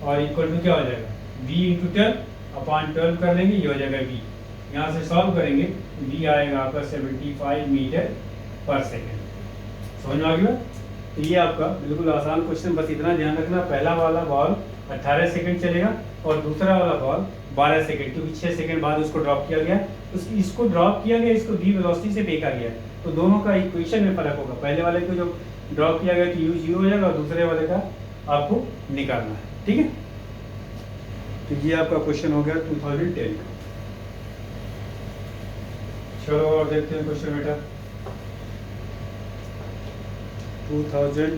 और इक्वल टू क्या हो जाएगा v इंटू 12 अपॉन 12 कर लेंगे, ये हो जाएगा v। यहाँ से सॉल्व करेंगे, v आएगा आपका 75 मीटर पर सेकेंड। समझ में आ गया? तो ये आपका बिल्कुल आसान क्वेश्चन, बस इतना ध्यान रखना, पहला वाला बॉल 18 सेकंड चलेगा और दूसरा वाला बॉल 12 सेकंड, क्योंकि 6 सेकंड बाद उसको ड्रॉप किया गया, इसको ड्रॉप किया गया, इसको v वेलोसिटी से फेंका गया, तो दोनों का इक्वेशन में फर्क होगा। पहले वाले को जो ड्रॉप किया गया तो u 0 हो जाएगा, और दूसरे वाले का आपको निकालना है, ठीक है। तो ये आपका क्वेश्चन हो गया 2010 का। चलो और देखते हैं क्वेश्चन बेटा 2000।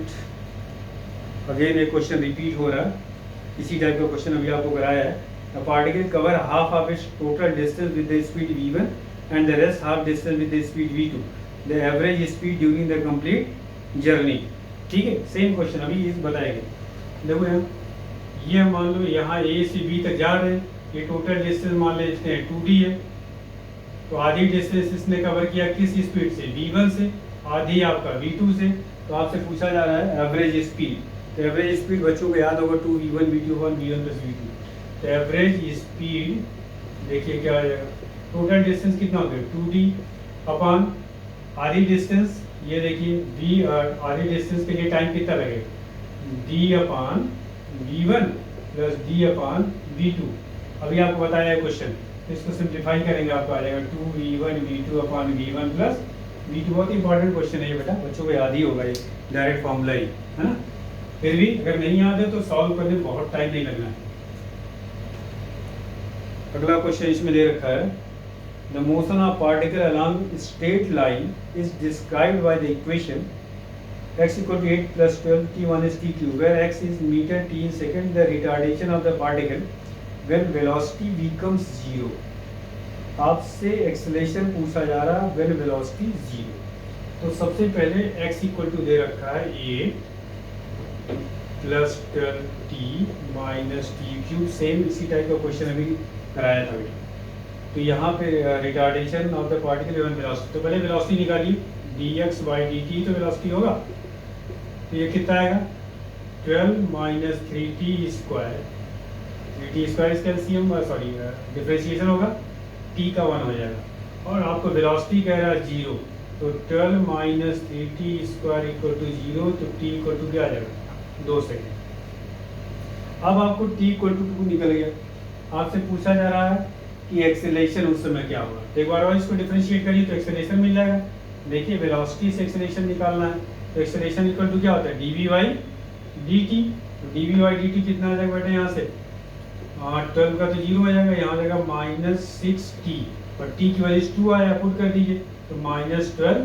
अगेन एक क्वेश्चन रिपीट हो रहा है, इसी टाइप का क्वेश्चन अभी आपको कराया है। A particle cover half of its total distance with the speed v1 and the rest half distance with the speed v2. The average speed during the complete journey. ठीक है, सेम क्वेश्चन अभी इस बताएंगे। देखो यहाँ ये मान लो यहाँ a से b तक जा रहे हैं, ये टोटल डिस्टेंस मान लेते हैं 2d है, तो आधी डिस्टेंस इसने कवर किया किस स्पीड से, v1 से, आधी आपका v2 से। तो आपसे पूछा जा रहा है एवरेज स्पीड, तो एवरेज स्पीड बच्चों को याद होगा 2v1 v2 v1 plus v2। तो एवरेज स्पीड देखिए क्या आ जाएगा, टोटल डिस्टेंस कितना हो गया 2d अपॉन आधी डिस्टेंस, ये देखिए v, आधी डिस्टेंस के लिए टाइम कितना लगेगा d upon v1 plus d upon v2। अभी आपको बताया है क्वेश्चन, इसको सिंप्लीफाई करेंगे आपको आ जाएगा 2v1 v2 upon v1 plus v2। बहुत इंपॉर्टेंट क्वेश्चन है ये बेटा, बच्चों को याद ही होगा, ये डायरेक्ट फॉर्मूला ही है ना, फिर भी अगर नहीं याद है तो सॉल्व करने में बहुत टाइम नहीं लगना है। अगला क्वेश्चन इसमें दे रखा है, the motion of particle along straight line is described by the equation x equal to 8 plus 12 t1 is t cube, where x is meter t in second, the retardation of the particle when velocity becomes 0। आपसे acceleration पूछा जा रहा है when velocity 0। तो सबसे पहले x equal to दे रखा है a plus 12t minus T cube, same इसी टाइप का क्वेश्चन अभी कराया था बेटा। तो यहाँ पे retardation of the particle one velocity, तो पहले वेलोसिटी निकालिए dx बाई dt, तो वेलोसिटी होगा, तो ये कितना आएगा 12 minus 3t square, 3t square इसका एलसीएम सॉरी डिफरेंशिएशन होगा, t का 1 हो जाएगा, और आपको वेलोसिटी कह रहा है 0, तो 12 minus 3t square equal to 0, तो t इक्वल टू क्या आ जाएगा 2 सेकेंड। अब आपको t इक्वल टू 2 निकल गया, आपसे पूछा जा रहा है कि एक्सेलरेशन उस समय क्या होगा, तो एक बार और इसको डिफरेंशिएट करिए तो एक्सेलरेशन मिल जाएगा। देखिए वेलोसिटी से एक्सेलरेशन निकालना है, तो एक्सेलरेशन इक्वल टू क्या होता है dv बाई dt, तो dv बाई dt कितना आ जाएगा बेटा, यहाँ से 12 का तो 0 हो जाएगा, यहाँ आ जाएगा माइनस 6t, और t की वैल्यू 2 आया, पुट कर दीजिए, तो minus 12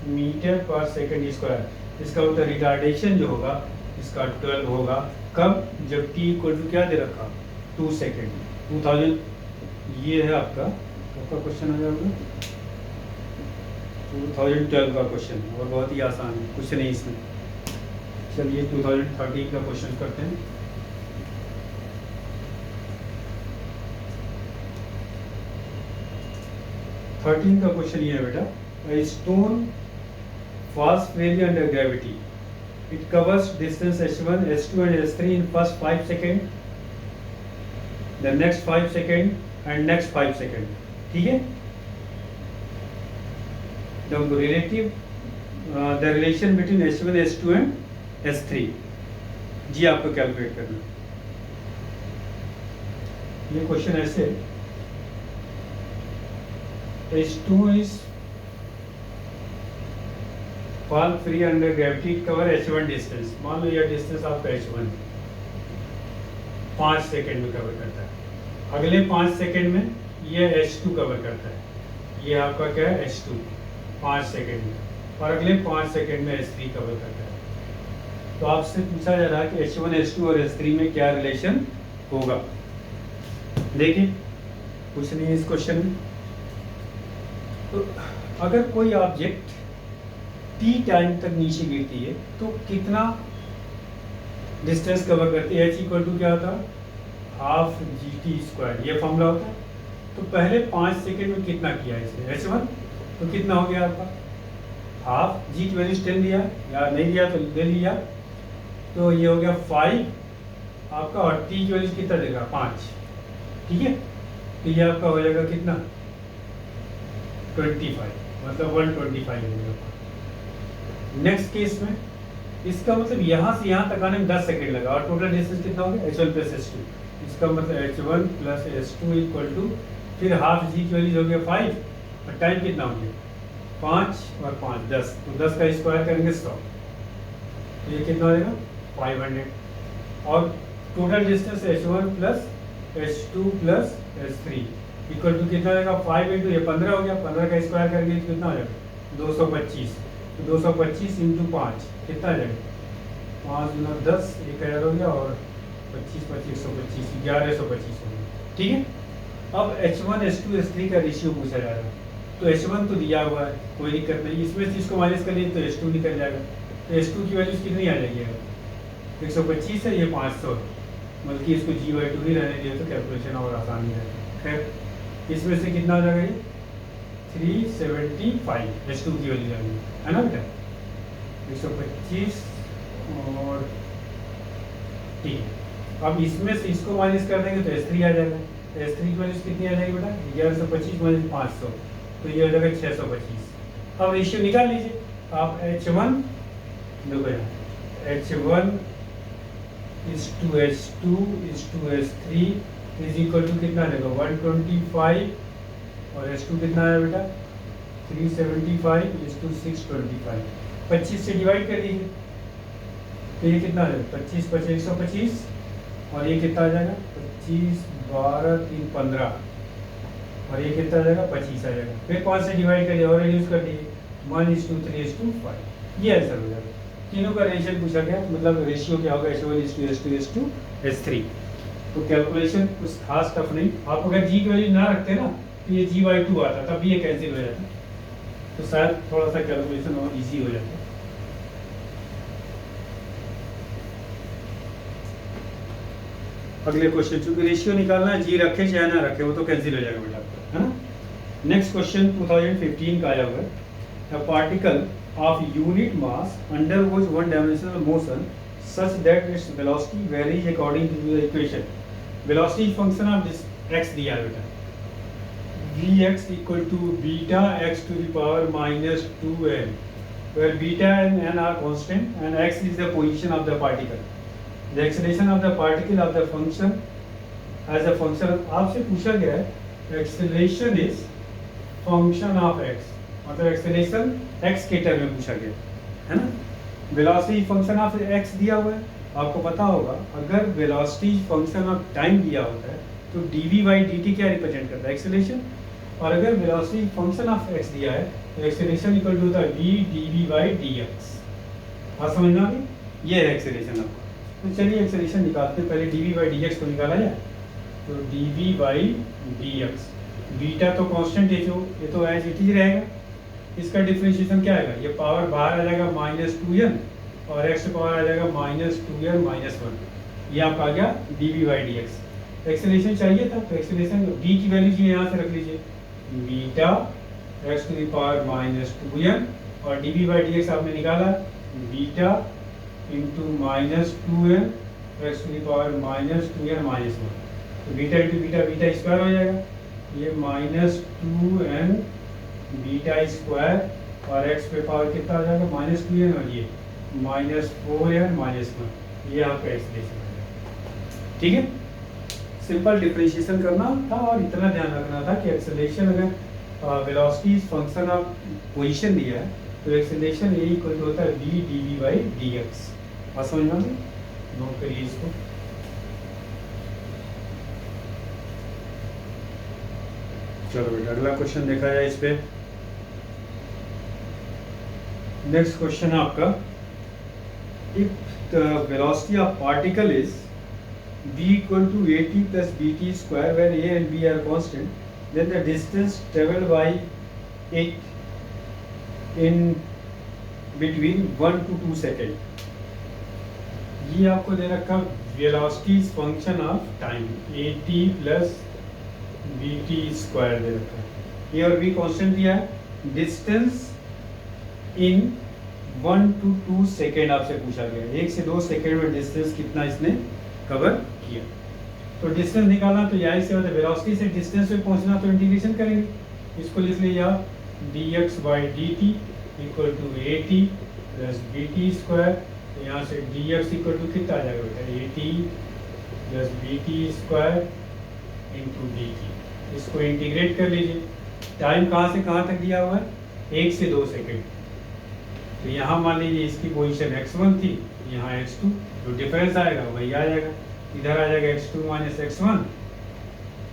metre per second square. इसका मतलब रिटार्डेशन जो होगा इसका 12 होगा, कब, जब t इक्वल टू क्या दे रखा 2 सेकेंड। 2000 ये है आपका क्वेश्चन आ जाएगा। 2012 का क्वेश्चन और बहुत ही आसान है, कुछ नहीं इसमें। चलिए 2013 का क्वेश्चन करते हैं। थर्टीन का क्वेश्चन ये है बेटा, a stone falls freely under gravity. It covers distance h1, h2 and h3 in first 5 seconds, the next 5 seconds and next 5 seconds. ठीक है? The relation between h1, h2 and h3 जी आपको calculate करना। ये question ऐसे, h2 is fall free under gravity, cover h1 distance। मान लो यह distance आपका h1 5 second में कवर करता है, अगले 5 सेकेंड में यह h2 कवर करता है, ये आपका क्या है h2 5 सेकेंड में, और अगले 5 सेकेंड में h3 कवर करता है। तो आपसे पूछा जा रहा है कि h1, h2 और h3 में क्या रिलेशन होगा। देखिए कुछ नहीं है इस क्वेश्चन में। तो अगर कोई ऑब्जेक्ट t टाइम तक नीचे गिरती है तो कितना डिस्टेंस कवर करती है, h इक्वल टू क्या होता है हाफ gt², ये फॉर्मूला होता है। तो पहले 5 सेकेंड में कितना किया इसने h1, तो कितना हो गया आपका हाफ, g की वैल्यू 10 दिया या नहीं दिया तो ले लिया, तो ये हो गया 5 आपका, और t की वैल्यू कितना देगा 5, ठीक है। तो ये आपका हो जाएगा कितना 25, मतलब 125 हो गया। नेक्स्ट केस में इसका मतलब यहाँ से यहाँ तक आने में 10 सेकेंड लगा, और टोटल डिस्टेंस कितना हो गया h1 प्लस h2, इसका मतलब h1 plus h2 equal to फिर हाफ g की वैल्यू हो गया 5, और टाइम कितना हो गया 5 और 5 10, तो 10 का स्क्वायर करेंगे 100, तो ये कितना हो जाएगा 500, और total distance h1 plus h2 plus h3 equal to कितना हो जाएगा 5 इंटू ये 15 हो गया, 15 का स्क्वायर करेंगे तो कितना हो जाएगा 225, तो 225 इंटू 5 कितना आ जाएगा 5 गुना 10 1000 हो गया, और 25 25 125 1125 हो गया, ठीक है। अब h1 h2 h3 का रेशियो पूछा जा रहा है, तो h1 तो दिया हुआ है कोई दिक्कत नहीं, इसमें से इसको माइनस कर लिए तो h2 निकल जाएगा, तो h2 की वैल्यू कितनी आ जाएगी 125 है, ये 500, बल्कि इसको g/2 ही रहने दिए तो कैलकुलेशन और आसानी है। खैर इसमें से कितना हो जाएगा ये 375 h2 की वैल्यू जाएगी, है ना बेटा 125, और ठीक है। अब इसमें से इसको माइनस कर देंगे तो h3 आ जाएगा, तो h3 की वैल्यू कितनी आ जाएगी बेटा 1125 माइनस 500, तो ये हो जाएगा 625। अब रेशियो निकाल लीजिए आप, h1 देखो यहाँ h1 is to h2 is to h3 is equal to कितना देगा 125, और h2 कितना है बेटा 375 इज टू 625, 25 से डिवाइड कर दीजिए तो ये कितना है 25 25 125, और ये कितना आ जाएगा 25 12 3 15, और ये कितना आ जाएगा 25 आ जाएगा, फिर 5 से डिवाइड करिए और रिड्यूस कर दीजिए 1:3:5, ये आंसर हो जाएगा। तीनों का रेशियो पूछा गया, मतलब रेशियो क्या होगा h1:h2:h2:h3, तो कैलकुलेशन कुछ खास टफ नहीं। आप अगर जी की वैल्यू ना रखते ना तो ये g/2 आता, तब ये कैंसिल हो जाता, तो शायद थोड़ा सा कैलकुलेशन और इजी हो जाता। अगले क्वेश्चन, चूंकि रेशियो निकालना है, जी रखे चाहे ना रखे वो तो कैंसिल हो जाएगा बेटा आपका, है ना। नेक्स्ट क्वेश्चन 2015 का आया हुआ है, a particle of unit mass undergoes one dimensional motion such that its velocity varies according to the equation। velocity function of this x दिया है बेटा, vx equal to beta x to the power minus 2n, where beta and n are constant and x is the position of the particle। the acceleration of the particle of the function as a function of, आपसे पूछा गया है acceleration is function of x, मतलब acceleration x के term में पूछा गया है ना। वेलोसिटी फंक्शन ऑफ x दिया हुआ है, आपको पता होगा अगर वेलोसिटी फंक्शन ऑफ टाइम दिया होता है तो dv/dt क्या रिप्रेजेंट करता है एक्सेलरेशन, और अगर वेलोसिटी फंक्शन ऑफ x दिया है तो एक्सेलरेशन इक्वल टू होता है v dv/dx। बात समझ में आ गई, ये है एक्सेलरेशन आपका। तो चलिए एक्सेलरेशन निकालते हैं, पहले dv/dx को निकाला जाए, तो dv/dx बीटा तो कांस्टेंट है, जो ये तो एज इट इज रहेगा, इसका डिफरेंशिएशन क्या आएगा, ये पावर बाहर आ जाएगा -2n और x पावर आ जाएगा -2n -1, ये आपका आ गया dv/dx। एक्सेलरेशन चाहिए था तो एक्सेलरेशन v की वैल्यू जी यहाँ से रख लीजिए, बीटा x⁻² और dv/dx आपने निकाला बीटा इंटू -2n x⁻²n -1, तो beta into beta beta square हो जाएगा, ये -2n बीटा स्क्वायर और x पे पावर कितना आ जाएगा -2n और ये -4n -1, ये आपका एक्सप्रेशन हो जाएगा। ठीक है, सिंपल डिफरेंशिएशन करना था और इतना ध्यान रखना था कि एक्सेलरेशन अगर वेलोसिटी फंक्शन ऑफ पोजीशन दिया है तो एक्सेलरेशन ए इक्वल टू होता है v dv/dx। बात समझ में आ गई? नोट करिए इसको। चलो बेटा अगला क्वेश्चन देखा जाए इस पे। नेक्स्ट क्वेश्चन है आपका, if the velocity of particle is v equal to at plus bt square when a and b are constant, then the distance traveled by it in between 1 to 2 second. ये आपको दे रखा velocity function of time at plus bt square दे रखा है, ए और be constant दिया है, डिस्टेंस इन 1 to 2 सेकेंड आपसे पूछा गया, 1 से 2 सेकेंड में डिस्टेंस कितना इसने कवर किया। तो डिस्टेंस निकालना तो यही से होता है, वेलोसिटी से डिस्टेंस पे पहुंचना तो इंटीग्रेशन करेंगे, इसको लिख लीजिए आप dx/dt equal to at plus bt square, यहाँ से dx इक्वल टू कितना आ जाएगा बेटा at plus bt square into dt, इसको इंटीग्रेट कर लीजिए। टाइम कहाँ से कहाँ तक दिया हुआ है, 1 से 2 सेकेंड, तो यहाँ मान लीजिए इसकी पोजीशन x1 थी, यहाँ x2, जो डिफरेंस आएगा वही आ जाएगा, इधर आ जाएगा x2 - x1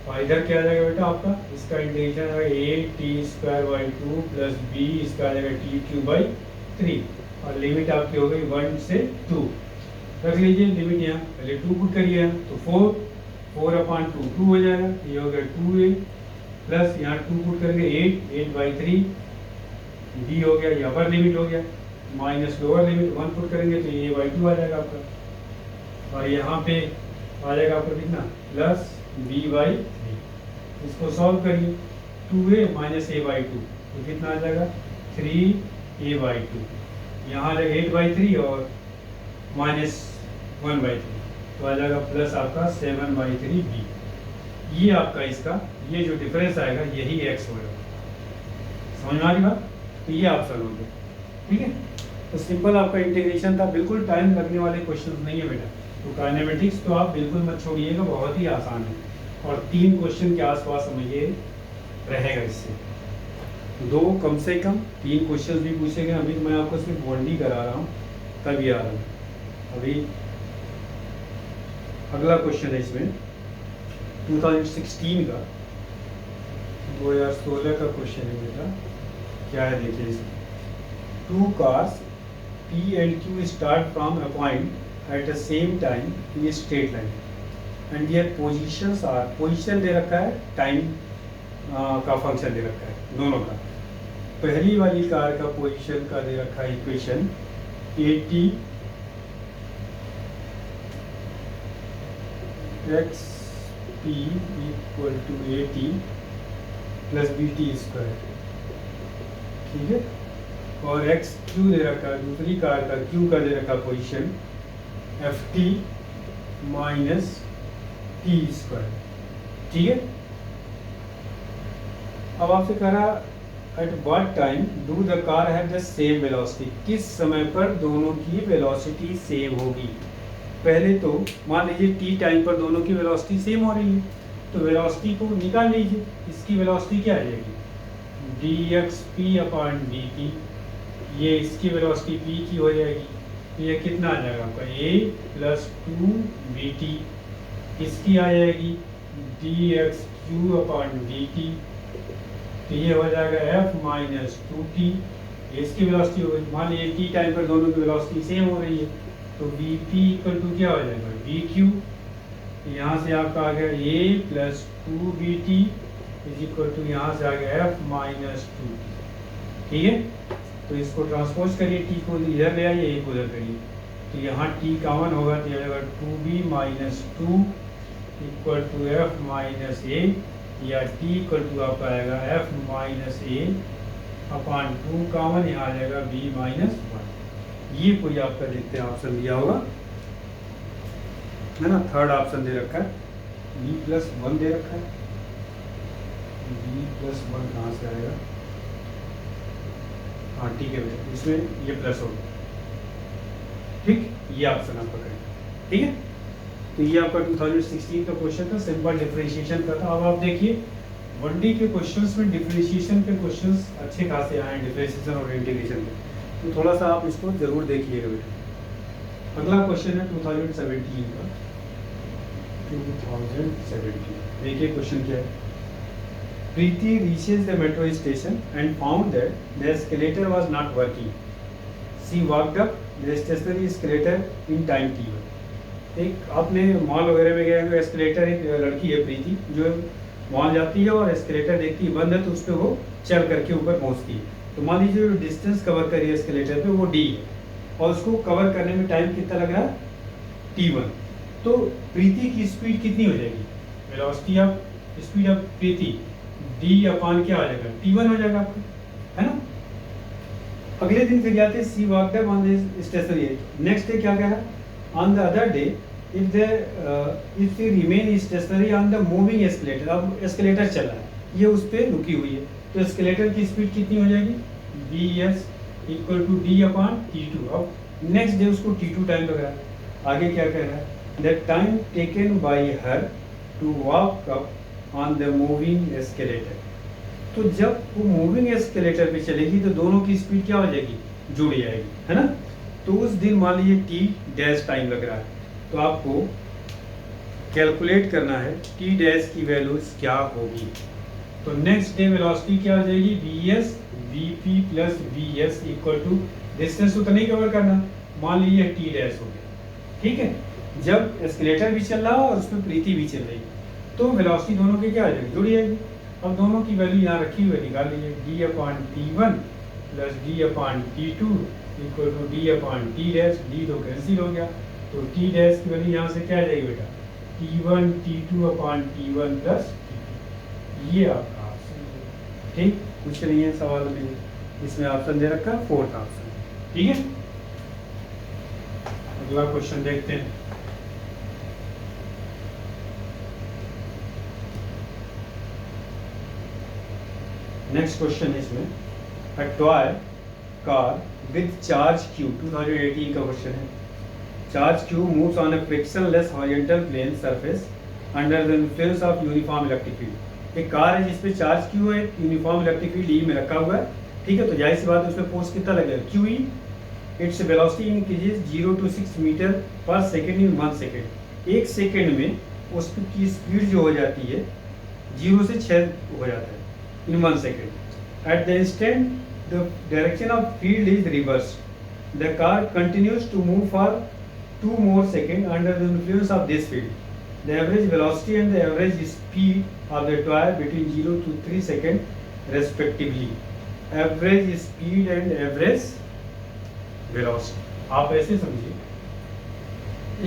और इधर क्या आ जाएगा बेटा आपका, इसका इंटीग्रेशन आएगा at² प्लस b, इसका आ जाएगा t³ और लिमिट आपकी हो गई 1 से 2। रख लीजिए लिमिट, यहाँ पहले 2 पुट करिए तो 4/2 2 हो जाएगा, ये हो गया 2a प्लस यहाँ 2 पुट करेंगे 8/3 b हो गया, ये अपर लिमिट हो गया, माइनस लोअर लिमिट 1 पुट करेंगे तो ये a/2 आ जाएगा आपका, और यहाँ पे आ जाएगा आपको कितना प्लस b/3। इसको सॉल्व करिए, 2a - a/2 तो कितना आ जाएगा 3a/2, यहाँ आ जाएगा 8/3 और -1/3 तो आ जाएगा प्लस आपका 7/3b। ये आपका इसका ये जो डिफरेंस आएगा यही x होगा। समझ में आ रही बात? तो ये आप सॉल्व होंगे। ठीक है, तो सिंपल आपका इंटीग्रेशन था, बिल्कुल टाइम लगने वाले क्वेश्चन नहीं है बेटा। तो काइनेमेटिक्स तो आप बिल्कुल मत छोड़िएगा, बहुत ही आसान है और 3 क्वेश्चन के आसपास समझिए रहेगा इससे, 2 कम से कम 3 क्वेश्चन भी पूछेंगे। अभी तो मैं आपको सिर्फ 1D करा रहा हूँ, तब ये आ रहा हूँ। अभी अगला क्वेश्चन है इसमें 2016 का, 2016 का क्वेश्चन है बेटा। क्या है देखिए इसमें, 2 cars P and Q start from a point at the same time in a straight line and their positions are, position दे रखा है, टाइम का फंक्शन दे रखा है दोनों का। पहली वाली कार का पोजीशन का दे रखा है equation at xp equal to at plus bt square, ठीक है, और एक्स क्यू दे रखा है, दूसरी कार का क्यू का दे रखा position ft minus T square. ठीक है, अब आपसे कह रहा at what time do the car have the same velocity, किस समय पर दोनों की वेलोसिटी सेम होगी। पहले तो मान लीजिए टी टाइम पर दोनों की वेलोसिटी सेम हो रही है, तो वेलोसिटी को निकाल लीजिए, इसकी वेलोसिटी क्या आ जाएगी dxp/dt, ये इसकी वेलोसिटी p की हो जाएगी, ये कितना आ जाएगा आपका a प्लस 2bt, इसकी आ जाएगी dxq/dt, तो ये हो जाएगा f माइनस 2t, इसकी वेलोसिटी होगी। मान लीजिए टी टाइम पर दोनों की वेलोसिटी सेम हो रही है, तो vp इक्वल टू क्या हो जाएगा vq, यहाँ से आपका आ गया a plus 2bt is equal to यहाँ से आ गया f माइनस 2t। ठीक है। तो इसको ट्रांसपोज करिए, टी को इधर ले आइए, एक उधर करिए, तो यहाँ टी कॉमन होगा तो ये होगा 2b minus 2 equal to F minus A, या टी इक्वल टू आपका आएगा F minus A upon 2 common, यहाँ आ जाएगा b माइनस 1। ये कोई आपका देखते हैं ऑप्शन दिया होगा, है ना, थर्ड ऑप्शन दे रखा है, b प्लस 1 दे रखा है, b प्लस 1 कहाँ से आएगा, हाँ ठीक है बेटा, इसमें ये प्लस होगा, ठीक, ये ऑप्शन आप पकड़ें, ठीक है। तो ये आपका 2016 का क्वेश्चन था, सिंपल डिफरेंशिएशन का था। अब आप देखिए 1D के क्वेश्चंस में डिफरेंशिएशन के क्वेश्चंस अच्छे खासे आए हैं, डिफरेंशिएशन और इंटीग्रेशन के, तो थोड़ा सा आप इसको जरूर देखिएगा बेटा। अगला क्वेश्चन है 2017 का, 2017 देखिए क्वेश्चन क्या है। Preeti reaches the metro station and found that the escalator was not working. She walked up the stationary escalator in time t1. एक आपने मॉल वगैरह में गया तो एस्केलेटर, एक लड़की है प्रीति जो मॉल जाती है और एस्केलेटर देखती है बंद है तो उस पर वो चल करके ऊपर पहुंचती है। तो मान लीजिए जो डिस्टेंस कवर करी है एस्केलेटर पे वो d है और उसको कवर करने में टाइम कितना लग रहा है t1। तो प्रीति की स्पीड कितनी हो जाएगी, velocity of speed of Preeti d अपान क्या आ जाएगा t1 हो जाएगा आपका, है ना। अगले दिन फिर जाते she walked up on the station, next day क्या कह रहा है, on the other day if the remain stationary on the moving escalator. अब एस्केलेटर चल रहा है, ये उस पर रुकी हुई है, तो एस्केलेटर की स्पीड कितनी हो जाएगी bs equal to d upon t2। अब नेक्स्ट डे उसको t2 टाइम लग रहा है। आगे क्या कह रहा है, the time taken by her to walk up on the moving escalator. तो जब वो मूविंग एस्केलेटर पे चलेगी तो दोनों की स्पीड क्या हो जाएगी, जुड़ जाएगी, है ना। तो उस दिन मान लीजिए टी डैश टाइम लग रहा है, तो आपको कैलकुलेट करना है टी डैश की वैल्यूज क्या होगी। तो नेक्स्ट डे वेलोसिटी क्या हो जाएगी, v s v p plus v s equal to distance उतना ही कवर करना, मान लीजिए टी डैश हो गया, ठीक है। जब एस्केलेटर भी चल रहा है और उसमें प्रीति भी चल रही है तो वेलोसिटी दोनों की क्या आ जाएगी, जुड़ जाएगी। अब दोनों की वैल्यू यहाँ रखी हुई निकाल लीजिए, डी अपॉन टी1 प्लस डी अपॉन टी2 equal to d upon t dash, d तो कैंसिल हो गया, तो टी डैश की वैल्यू यहाँ से क्या आ जाएगी बेटा, टी1 टी2 अपॉन टी1 प्लस टी2। ये आपका ऑप्शन है, ठीक, कुछ नहीं है सवाल में, इसमें ऑप्शन दे रखा है फोर्थ ऑप्शन, ठीक है। अगला क्वेश्चन देखते हैं। नेक्स्ट क्वेश्चन है इसमें, a toy car with charge q, 2018 का क्वेश्चन है। Charge q moves on a frictionless horizontal plane surface under the influence of uniform electric field. एक कार है जिसपे चार्ज क्यू है, यूनिफॉर्म इलेक्ट्रिक फील्ड ई में रखा हुआ है, ठीक है। तो जाहिर सी बात है उसमें फोर्स कितना लगेगा, q E. Its velocity increases 0 to 6 metre per second in 1 second. एक सेकेंड में उसकी स्पीड जो हो जाती है 0 से 6 हो जाता है in 1 second. At the instant, the direction of field is reversed. The car continues to move for 2 more seconds under the influence of this field. The average velocity and the average speed of the toy between 0 to 3 seconds respectively. Average speed and average velocity. आप ऐसे समझिए,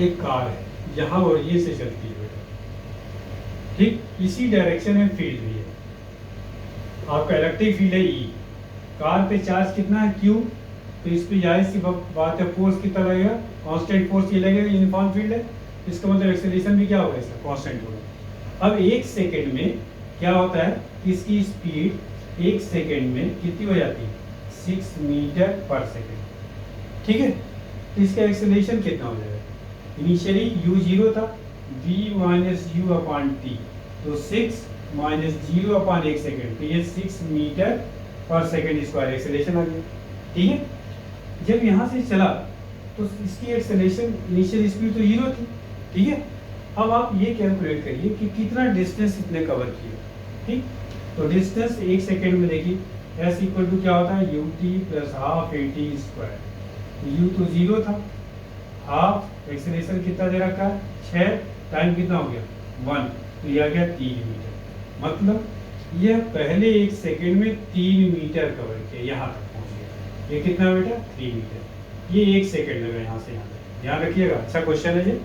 एक car है यहाँ और ये से चलती है बेटा, ठीक, इसी डायरेक्शन में फील्ड भी है, आपका इलेक्ट्रिक फील्ड है ई, कार पे चार्ज कितना है क्यू, तो इस पे जाहिर सी बात है फोर्स कितना लगेगा, कांस्टेंट फोर्स ये लगेगा, यूनिफॉर्म फील्ड है, इसका मतलब एक्सेलरेशन भी क्या होगा, इसका कांस्टेंट होगा। अब एक सेकेंड में क्या होता है कि इसकी स्पीड एक सेकेंड में कितनी हो जाती है, 6 मीटर पर सेकेंड, ठीक है। तो इसका एक्सेलरेशन कितना हो जाएगा, इनिशियली u 0 था, v minus you upon T, तो 6 माइनस 0 अपॉन 1 सेकेंड, तो ये 6 metre per second square acceleration आ गया, ठीक है। जब यहाँ से चला तो इसकी एक्सेलरेशन इनिशियल स्पीड तो 0 थी, ठीक है। अब आप ये कैलकुलेट करिए कि कितना डिस्टेंस इसने कवर किया, ठीक। तो डिस्टेंस 1 सेकेंड में देखिए s इक्वल टू क्या होता है, U T plus half A T square, u तो 0 था, हाफ एक्सेलरेशन कितना दे रखा है 6, टाइम कितना हो गया 1, तो यह आ गया 3 मीटर। मतलब यह पहले 1 सेकेंड में 3 मीटर कवर किया, यहाँ तक पहुँच गया। ये कितना बेटा? 3 मीटर। ये 1 सेकेंड लगा यहाँ से यहाँ तक, ध्यान रखिएगा, अच्छा क्वेश्चन है ये।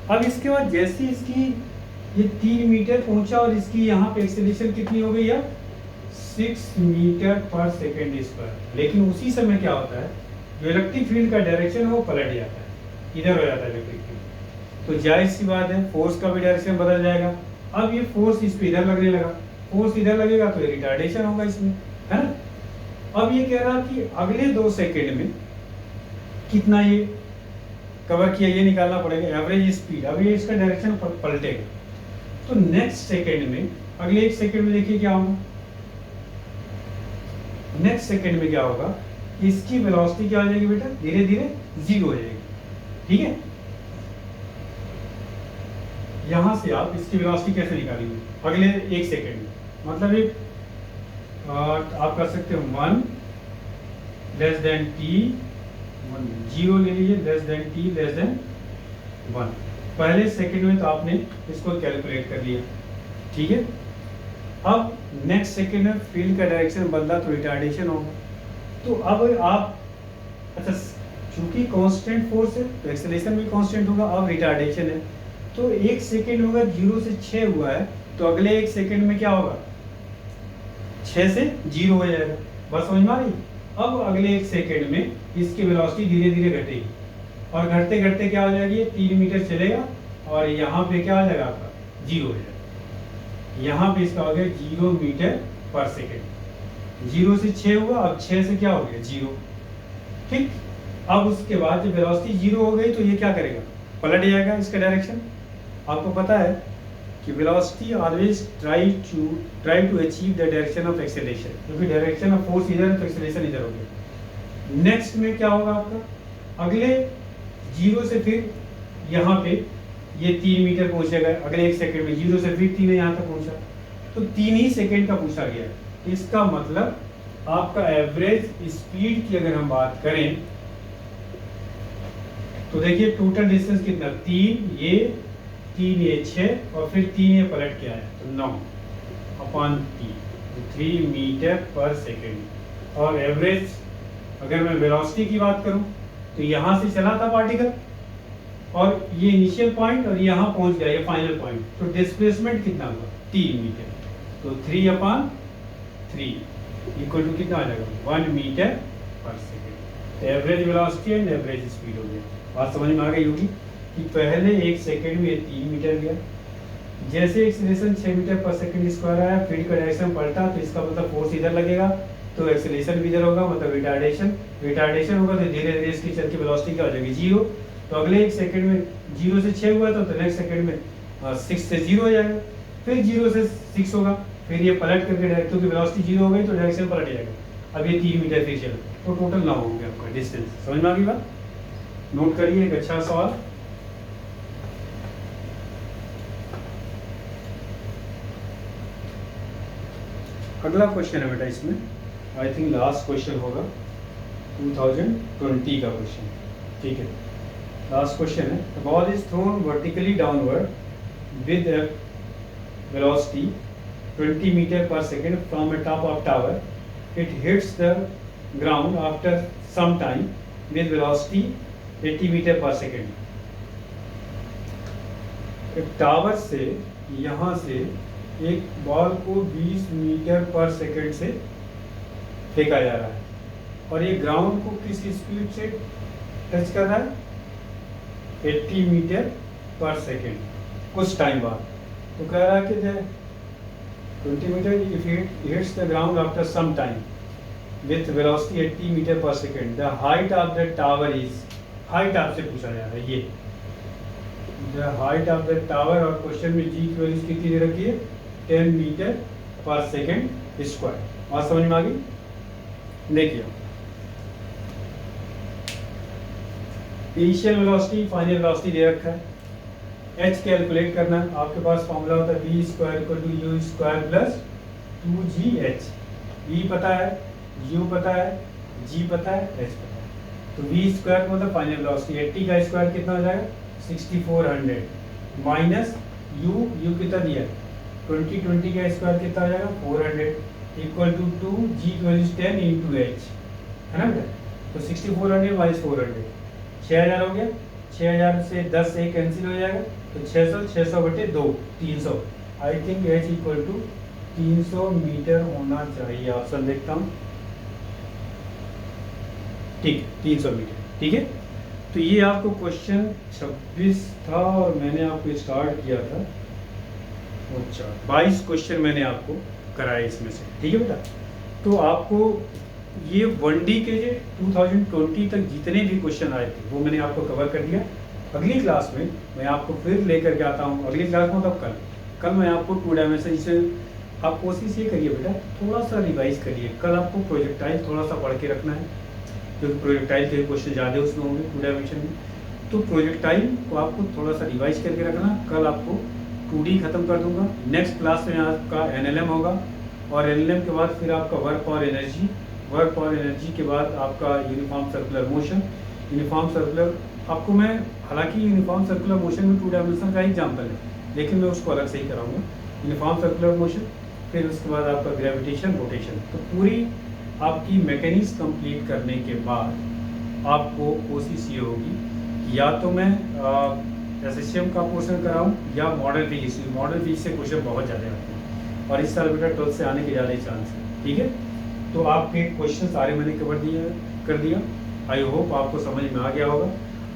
अब इसके बाद जैसे इसकी ये 3 मीटर पहुंचा और इसकी यहाँ पे एक्सेलरेशन कितनी हो गई है? 6 मीटर पर सेकेंड स्क्वायर। लेकिन उसी समय क्या होता है, जो इलेक्ट्रिक फील्ड का डायरेक्शन है वो पलट जाता है, इधर हो जाता है इलेक्ट्रिक फील्ड। तो जाहिर सी बात है फोर्स का भी डायरेक्शन बदल जाएगा। अब ये फोर्स इस पे इधर लगने लगा, फोर्स इधर लगेगा तो रिटार्डेशन होगा इसमें, है ना। अब ये कह रहा कि अगले 2 सेकेंड में कितना ये कवर किया, ये निकालना पड़ेगा एवरेज स्पीड। अब ये इसका डायरेक्शन पलटेगा, तो नेक्स्ट सेकेंड में, अगले 1 सेकेंड में देखिए क्या होगा। नेक्स्ट सेकेंड में क्या होगा, इसकी वेलोसिटी क्या हो जाएगी बेटा? धीरे धीरे 0 हो जाएगी, ठीक है। यहां से आप इसकी वेलोसिटी कैसे निकालेंगे अगले 1 सेकेंड में? मतलब ये आप कर सकते हो 1 लेस देन t, 0 ले लीजिए, less than t less than 1। पहले सेकेंड में तो आपने इसको कैलकुलेट कर लिया, ठीक है। अब नेक्स्ट सेकेंड में फील्ड का डायरेक्शन बदला तो रिटार्डेशन होगा। तो अब आप, अच्छा चूंकि कांस्टेंट फोर्स है तो एक्सेलरेशन भी कांस्टेंट होगा। अब रिटार्डेशन है तो 1 सेकेंड होगा, 0 से 6 हुआ है तो अगले 1 सेकेंड में क्या होगा? 6 से 0 हो जाएगा। बस समझ में आ रही? अब अगले 1 सेकेंड में इसकी वेलोसिटी धीरे धीरे घटेगी और घटते घटते क्या हो जाएगी? 3 मीटर चलेगा और यहाँ पे क्या हो जाएगा आपका? 0 हो जाएगा। यहाँ पे इसका हो गया 0 मीटर पर सेकेंड। 0 से 6 हुआ, अब 6 से क्या हो गया? 0, ठीक। अब उसके बाद जब वेलोसिटी 0 हो गई तो ये क्या करेगा? पलट जाएगा इसका डायरेक्शन। आपको पता है कि velocity always try to achieve the direction of acceleration, क्योंकि डायरेक्शन ऑफ फोर्स इधर है तो एक्सेलरेशन इधर हो गया। नेक्स्ट में क्या होगा आपका? अगले 0 से फिर यहाँ पे ये 3 मीटर पहुंचेगा अगले 1 सेकेंड में, 0 से फिर 3 यहाँ तक पहुंचा, तो 3 ही सेकेंड का पूछा गया। इसका मतलब आपका एवरेज स्पीड की अगर हम बात करें तो देखिए टोटल डिस्टेंस कितना? 3 ये 6 और फिर 3 ये पलट के आया तो 9/3, 3 मीटर पर सेकेंड। और एवरेज अगर मैं वेलोसिटी की बात करूं तो यहाँ से चला था पार्टिकल और ये इनिशियल पॉइंट और यहाँ पहुँच गया, ये फाइनल पॉइंट, तो डिस्प्लेसमेंट कितना हुआ? 3 मीटर। तो 3/3 इक्वल टू कितना आ जाएगा? 1 metre per second. Average velocity and average speed हो गया। बात समझ में आ गई होगी कि पहले 1 सेकेंड में 3 मीटर गया, जैसे acceleration 6 metre per second square आया, फील्ड का डायरेक्शन पलटा तो इसका मतलब फोर्स इधर लगेगा तो एक्सेलरेशन भी इधर होगा, मतलब रिटार्डेशन होगा तो धीरे धीरे इसकी चल की वेलोसिटी क्या हो जाएगी? 0। तो अगले 1 सेकेंड में 0 से 6 हुआ तो नेक्स्ट सेकेंड में 6 से 0 हो जाएगा, फिर 0 से 6 होगा, फिर ये पलट करके डायरेक्ट, क्योंकि वेलोसिटी 0 हो गई तो डायरेक्शन पलट जाएगा। अब ये 3 मीटर फिर चला तो टोटल 9 हो गया आपका डिस्टेंस। समझ में आ गई बात? नोट करिए, एक अच्छा सवाल। अगला क्वेश्चन है बेटा, इसमें आई थिंक लास्ट क्वेश्चन होगा, 2020 का क्वेश्चन, ठीक है। लास्ट क्वेश्चन है, the ball is thrown vertically downward with a velocity 20 metre per second from a top of tower. It hits the ground after some time with velocity 80 metre per second. एक tower से यहाँ से एक ball को 20 metre per second से फेंका जा रहा है और ये ग्राउंड को किस स्पीड से टच कर रहा है? 80 मीटर पर सेकेंड कुछ टाइम बाद। तो कह रहा है कि 20 metre if it hits the ground after some time with velocity 80 metre per second, the height of the tower is, height आपसे पूछा जा रहा है ये, the height of the tower, और क्वेश्चन में जी की वैल्यू कितनी दे रखी है? 10 मीटर पर सेकेंड स्क्वायर। बात समझ में आ गई? देखिए इनिशियल वेलोसिटी, फाइनल वेलोसिटी दे रखा है, एच कैलकुलेट करना है, आपके पास फॉर्मूला होता है v square equal to u square plus 2gh। v पता है, u पता है, g पता है, h पता है, तो v स्क्वायर का मतलब फाइनल वेलोसिटी 80 का स्क्वायर कितना हो जाएगा? 6400 माइनस u कितना दिया? 20 का स्क्वायर कितना आ जाएगा 400 equal to 2 g equal 10 into h, है ना बेटा। तो 6400 माइनस 400 6000 हो गया, 6000 से 10 से कैंसिल हो जाएगा, तो 600 600 बटे 2 300। I think h equal to 300 metre होना चाहिए, ऑप्शन देखता हूँ। ठीक, 300 मीटर, ठीक है। तो ये आपको क्वेश्चन 26 था और मैंने आपको स्टार्ट किया था, अच्छा 22 क्वेश्चन मैंने आपको कराए इसमें से, ठीक है बेटा। तो आपको ये 1D के 2020 तक जितने भी क्वेश्चन आए थे वो मैंने आपको कवर कर दिया। अगली क्लास में मैं आपको फिर लेकर के आता हूँ, अगली क्लास में मतलब कल मैं आपको 2 डायमेंशन से, आप कोशिश ये करिए बेटा थोड़ा सा रिवाइज करिए। कल आपको प्रोजेक्टाइल थोड़ा सा पढ़ के रखना है, क्योंकि प्रोजेक्टाइल के क्वेश्चन ज़्यादा उसमें होंगे 2 डायमेंशन में। तो प्रोजेक्टाइल को आपको थोड़ा सा रिवाइज करके रखना। कल आपको 2D खत्म कर दूंगा। नेक्स्ट क्लास में आपका NLM होगा, और NLM के बाद फिर आपका वर्क और एनर्जी, वर्क और एनर्जी के बाद आपका uniform circular motion. Uniform circular आपको मैं, हालांकि यूनिफॉर्म सर्कुलर मोशन में 2 डायमेंशन का एग्जाम्पल है, लेकिन मैं उसको अलग से ही कराऊंगा। यूनिफॉर्म सर्कुलर मोशन, फिर उसके बाद आपका ग्रेविटेशन, रोटेशन। तो पूरी आपकी मैकेनिक्स कंप्लीट करने के बाद आपको कोशिश ये होगी कि या तो मैं SSM का पोर्शन कराऊं या मॉडल फिजिक्स। मॉडल फिजिक्स से क्वेश्चन बहुत ज़्यादा आते हैं, और इस साल बेटा 12th से आने के ज़्यादा चांस है, ठीक है। तो आपके क्वेश्चन सारे मैंने कर दिया। आई होप आपको समझ में आ गया होगा।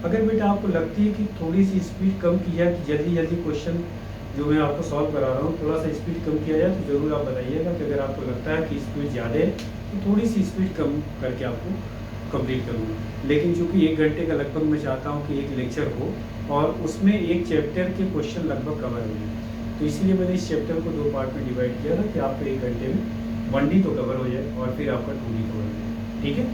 अगर बेटा आपको लगती है कि थोड़ी सी स्पीड कम की जाए, कि जल्दी जल्दी क्वेश्चन जो मैं आपको सॉल्व करा रहा हूँ थोड़ा सा स्पीड कम किया जाए, तो ज़रूर आप बताइएगा कि अगर आपको लगता है कि स्पीड ज़्यादा है तो थोड़ी सी स्पीड कम करके आपको कंप्लीट करूँगा। लेकिन चूँकि 1 घंटे का लगभग मैं चाहता हूँ कि एक लेक्चर हो और उसमें एक चैप्टर के क्वेश्चन लगभग कवर हो जाए, तो इसीलिए मैंने इस चैप्टर को 2 पार्ट में डिवाइड किया था कि आपको 1 घंटे में 1D तो कवर हो जाए और फिर आपका 2D कवर हो जाए, ठीक है।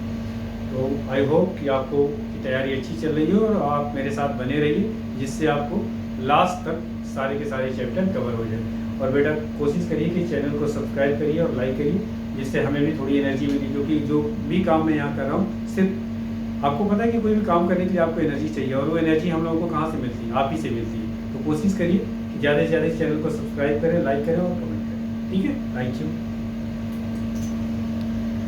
तो आई होप कि आपको की तैयारी अच्छी चल रही हो और आप मेरे साथ बने रहिए, जिससे आपको लास्ट तक सारे के सारे चैप्टर कवर हो जाए। और बेटा कोशिश करिए कि चैनल को सब्सक्राइब करिए और लाइक करिए, जिससे हमें भी थोड़ी एनर्जी मिली, क्योंकि जो भी काम मैं यहाँ कर रहा हूँ, सिर्फ आपको पता है कि कोई भी काम करने के लिए आपको एनर्जी चाहिए, और वो एनर्जी हम लोगों को कहाँ से मिलती है, आप ही से मिलती है। तो कोशिश करिए कि ज़्यादा से ज़्यादा इस चैनल को सब्सक्राइब करें, लाइक करें और कमेंट करें, ठीक है। Thank you.